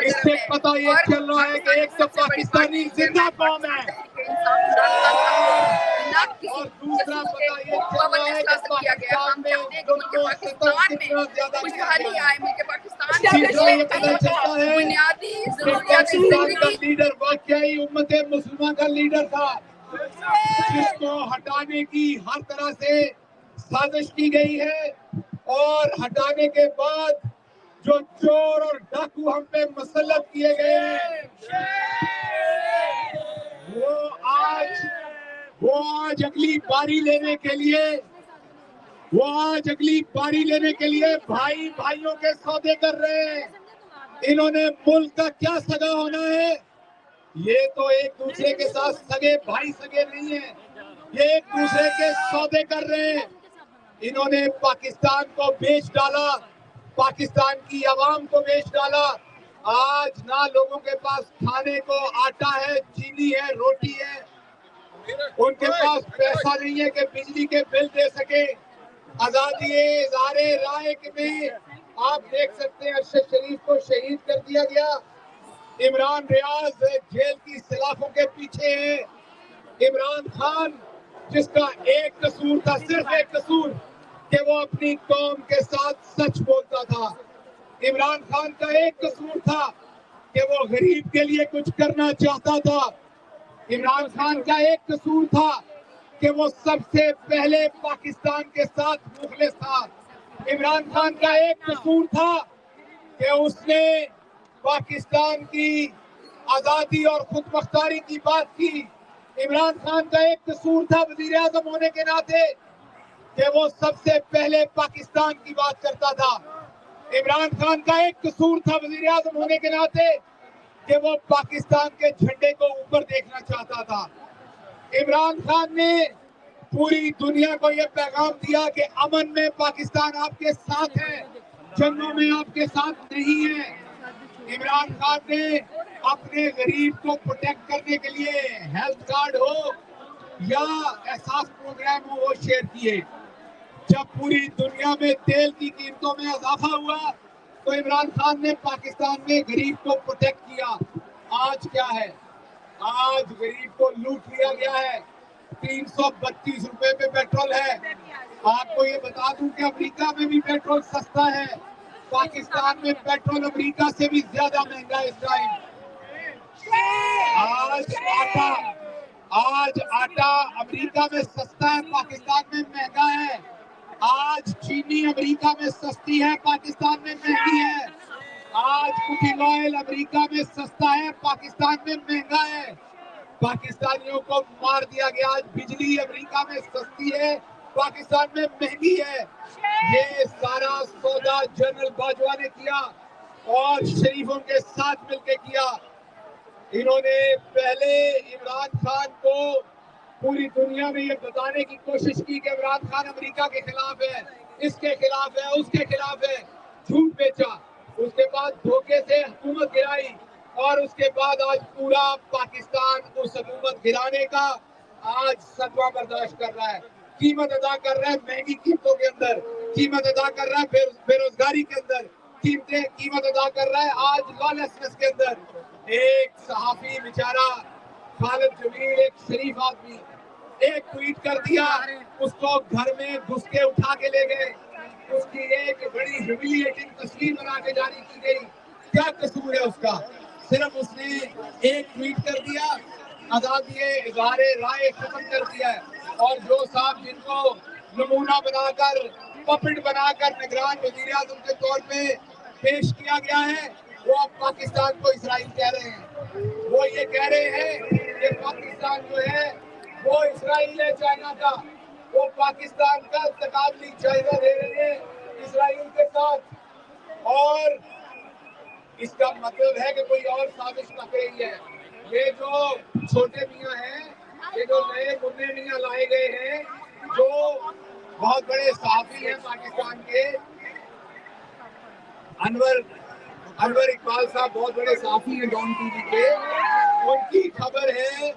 इससे पता ये चल रहा है कि एक तो पाकिस्तानी जिंदा कौम है, और दूसरा पता ये चल रहा है कि पाकिस्तान में खुशहाली आए। ये पता चलता है कि पाकिस्तान का लीडर वाकई उम्मत मुसलमान का लीडर था, जिसको हटाने की हर तरह से साजिश की गई है, और हटाने के बाद जो चोर और डाकू हम पे मुसल्लत किए गए हैं, वो आज अगली बारी लेने के लिए भाई भाइयों के सौदे कर रहे हैं। इन्होंने मुल्क का क्या सगा होना है, ये तो एक दूसरे के साथ सगे भाई सगे नहीं है, ये एक दूसरे के सौदे कर रहे हैं। इन्होंने पाकिस्तान को बेच डाला, पाकिस्तान की आवाम को बेच डाला। आज ना लोगों के पास खाने को आटा है, चीनी है, रोटी है, उनके पास पैसा नहीं है कि बिजली के बिल दे सके। आजादी इज़हारे राय में आप देख सकते हैं अरशद शरीफ को शहीद कर दिया गया। इमरान रियाज जेल की सलाखों के पीछे है। इमरान खान जिसका एक कसूर था, सिर्फ एक कसूर, कि वो अपनी कौम के साथ सच बोलता था। इमरान खान का एक कसूर था कि वो गरीब के लिए कुछ करना चाहता था। इमरान खान का एक कसूर था कि वो सबसे पहले पाकिस्तान के साथ मुखलिस था। इमरान खान का एक कसूर था कि उसने पाकिस्तान की आज़ादी और खुदमुख्तारी की बात की। इमरान खान का एक कसूर था वज़ीर आज़म होने के नाते कि वो सबसे पहले पाकिस्तान की बात करता था। इमरान खान का एक कसूर था वज़ीर आज़म होने के नाते कि वो पाकिस्तान के झंडे को ऊपर देखना चाहता था। इमरान खान ने पूरी दुनिया को ये पैगाम दिया कि अमन में पाकिस्तान आपके साथ है, जंगों में आपके साथ नहीं है। इमरान खान ने अपने गरीब को प्रोटेक्ट करने के लिए हेल्थ कार्ड हो या एहसास प्रोग्राम हो, वो शेयर किए। जब पूरी दुनिया में तेल की कीमतों में इजाफा हुआ तो इमरान खान ने पाकिस्तान में गरीब को प्रोटेक्ट किया। आज क्या है, आज गरीब को लूट लिया गया है। 332 रुपए पे पेट्रोल है। आपको ये बता दूं कि अमेरिका में भी पेट्रोल सस्ता है, पाकिस्तान में पेट्रोल अमेरिका से भी ज्यादा महंगा है इस टाइम। आज आटा अमेरिका में सस्ता है, पाकिस्तान में महंगा है। आज चीनी अमेरिका में सस्ती है, पाकिस्तान में महंगी है। आज कुकिंग ऑयल अमेरिका में सस्ता है, पाकिस्तान में महंगा है। पाकिस्तानियों को मार दिया गया। आज बिजली अमेरिका में सस्ती है, पाकिस्तान में महंगी है। ये सारा सौदा जनरल बाजवा ने किया और शरीफों के साथ मिलकर किया। इन्होंने पहले इमरान खान को पूरी दुनिया में ये बताने की कोशिश की कि इमरान खान अमेरिका के खिलाफ है, इसके खिलाफ है, उसके खिलाफ है, झूठ बेचा। उसके बाद धोखे से हुकूमत गिराई और उसके बाद आज पूरा पाकिस्तान उस हुकूमत गिराने का आज सदमा बर्दाश्त कर रहा है, कीमत अदा कर रहा है महंगी कीमतों के अंदर। कीमत अदा कर रहा है बेरोजगारी के अंदर, कीमत अदा कर रहा है आज लॉलेसनेस के अंदर। एक सहाफी बेचारा खालिद जमील, एक शरीफ आदमी, एक ट्वीट कर दिया, उसको घर में घुस के उठा के ले गए, उसकी एक बड़ी ह्यूमिलिएटिंग तस्वीर बना के जारी की गई। क्या कसूर है उसका? सिर्फ उसने एक ट्वीट कर दिया, आजादी इज़हार राय खत्म कर दिया है। और जो साहब जिनको नमूना बनाकर, पपेट बनाकर निगरान वज़ीर आज़म के तौर पे पेश किया गया है, वो अब पाकिस्तान को इसराइल कह रहे हैं। वो ये कह रहे हैं कि पाकिस्तान जो है वो इसराइल है चाइना का, वो पाकिस्तान का तकाबली चाइना दे रहे हैं इसराइल के साथ। और इसका मतलब है कि कोई और साजिश कर रही है। ये जो छोटे मियाँ हैं, ये जो नए मुन्ने मियाँ लाए गए हैं, जो बहुत बड़े सहाफी हैं पाकिस्तान के, अनवर इकबाल साहब बहुत बड़े सहाफी हैं डॉन टीवी के, उनकी खबर है,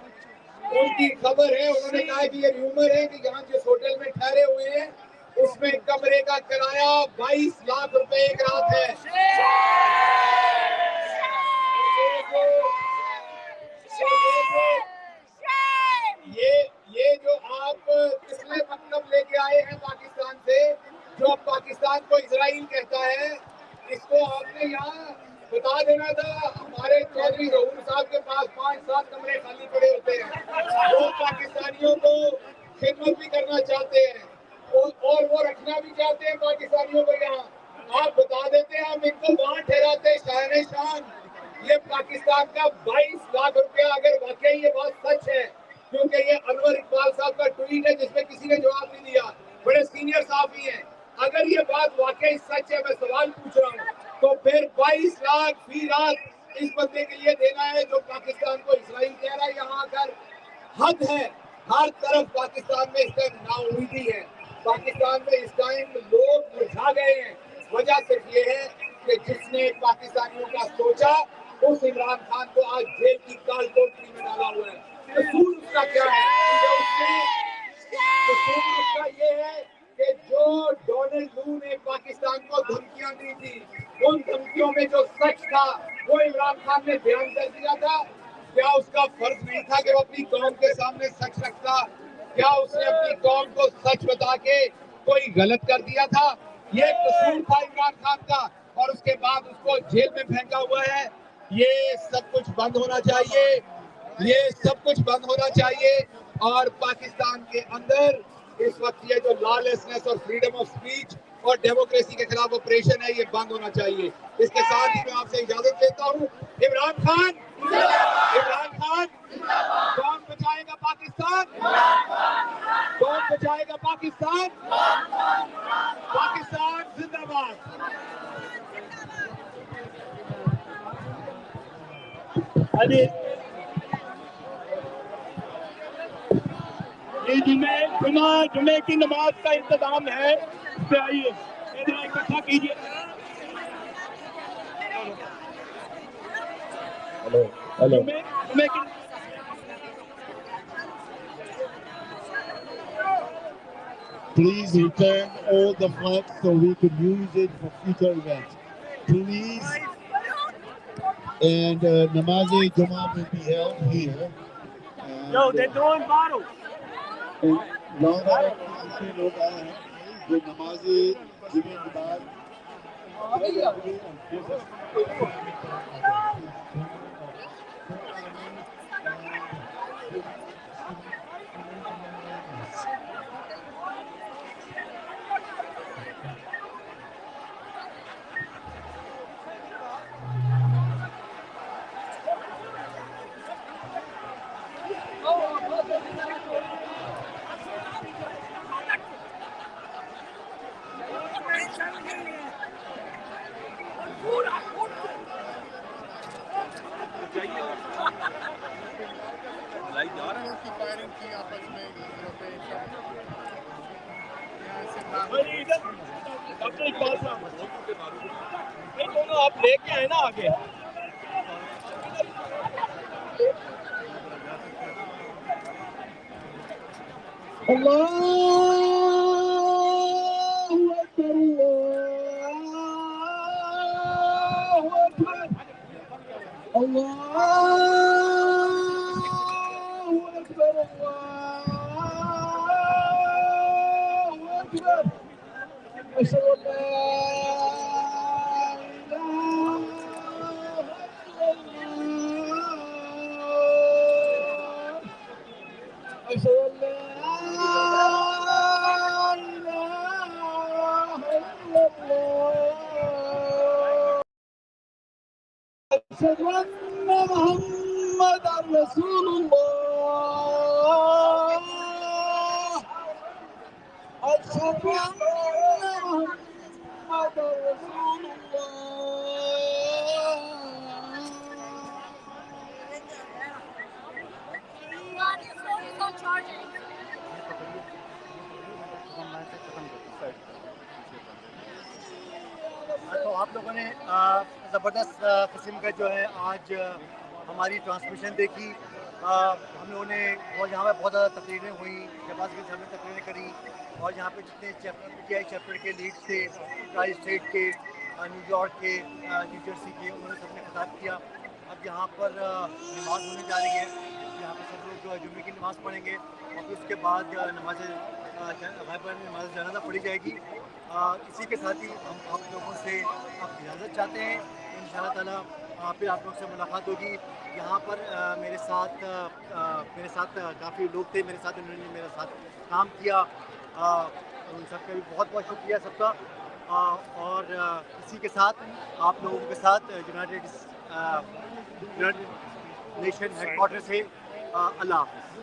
उन्होंने कहा कि ये र्यूमर है कि यहाँ जिस होटल में ठहरे हुए हैं उसमें कमरे का किराया 22 लाख रुपए एक रात है। ये जो आप किसने मतलब लेके आए हैं पाकिस्तान से, जो पाकिस्तान को इजराइल कहता है, इसको आपने यहाँ बता देना था। हमारे चौधरी जहूर साहब के पास 5-7 कमरे खाली पड़े होते हैं, वो पाकिस्तानियों को खिदमत भी करना चाहते हैं और वो रखना भी चाहते हैं पाकिस्तानियों को यहाँ। आप बता देते हैं, हम इनको वहाँ ठहराते शान शान। ये पाकिस्तान का 22 लाख रुपया, अगर वाकई ये बात सच है, क्योंकि ये अनवर इकबाल साहब का ट्वीट है जिसमें किसी ने जवाब नहीं दिया, बड़े सीनियर साहबी हैं, अगर ये बात वाकई सच है, मैं सवाल पूछ रहा हूँ, तो फिर 22 लाख फी रात इस बंदे के लिए देना है जो पाकिस्तान को इसराइल कह रहा है। यहाँ आकर हद है, हर तरफ पाकिस्तान में इस टाइम नाउमीदी है, पाकिस्तान में इस टाइम लोग मुरझा गए हैं। वजह सिर्फ ये है कि जिसने पाकिस्तानियों का सोचा उस इमरान खान को आज जेल की काल कोठरी में डाला हुआ है। कसूर उसका क्या है? कसूर उसका ये है कि जो डोनाल्ड लू ने पाकिस्तान को धमकियां दी थी, उन धमकियों में जो सच था वो इमरान खान ने बयान कर दिया था। क्या उसका फर्ज नहीं था कि वो अपनी कौम के सामने सच रखता? क्या उसने अपनी कौम को सच बता के कोई गलत कर दिया था? ये कसूर था इमरान खान का, और उसके बाद उसको जेल में फेंका हुआ है। ये सब कुछ बंद होना चाहिए, ये सब कुछ बंद होना चाहिए। और पाकिस्तान के अंदर इस वक्त ये जो लॉलेसनेस और फ्रीडम ऑफ स्पीच और डेमोक्रेसी के खिलाफ ऑपरेशन है, ये बंद होना चाहिए। इसके साथ ही मैं आपसे इजाजत लेता हूँ। इमरान खान, कौन बचाएगा पाकिस्तान? कौन बचाएगा पाकिस्तान? पाकिस्तान जिंदाबाद। ये जुमे की नमाज का इंतजाम है, इससे आइए इकट्ठा कीजिए। हेलो जुमे की Please return all the flags so we could use it for future events. Please. And Namaz-e-Jum'ah will be held here. Yo, they're doing bottles. लौट ऐसे लोग आए हैं जो नमाज-ए-जुमे के बाद दोनों आप लेके आए ना आगे। Allahu Akbar, أكبر أشهد أن لا إله إلا الله أشهد أن محمدا رسول الله أشهد أن محمدا رسول تو آپ لوگوں نے زبردست قسم کا جو ہے آج ہماری ٹرانسمیشن دیکھی. ہم لوگوں نے اور یہاں پہ بہت زیادہ تقریریں ہوئیں, شہباز گنج صاحب نے تقریریں کری, اور یہاں پہ جتنے پی ٹی آئی چیپٹر کے لیڈ تھے, ٹرائی اسٹیٹ کے, نیو یارک کے, نیو جرسی کے, انہوں نے سب نے خطاب کیا. اب یہاں پر نماز ہونے جا رہی ہے, یہاں پہ سب لوگ جو ہے جمعے کی نماز پڑھیں گے, اور پھر اس کے بعد نماز غائبہ نماز جنازہ پڑھی جائے گی. اسی کے ساتھ ہی ہم آپ لوگوں سے آپ اجازت چاہتے ہیں. ان شاء اللہ تعالیٰ پھر آپ لوگ سے ملاقات ہوگی. یہاں پر میرے ساتھ کافی لوگ تھے, میرے ساتھ انہوں نے میرے ساتھ کام کیا, ان سب کا بھی بہت بہت شکریہ سب کا. اور اسی کے ساتھ آپ لوگوں کے ساتھ یونائٹڈ نیشن ہیڈ کوارٹر سے اللہ حافظ.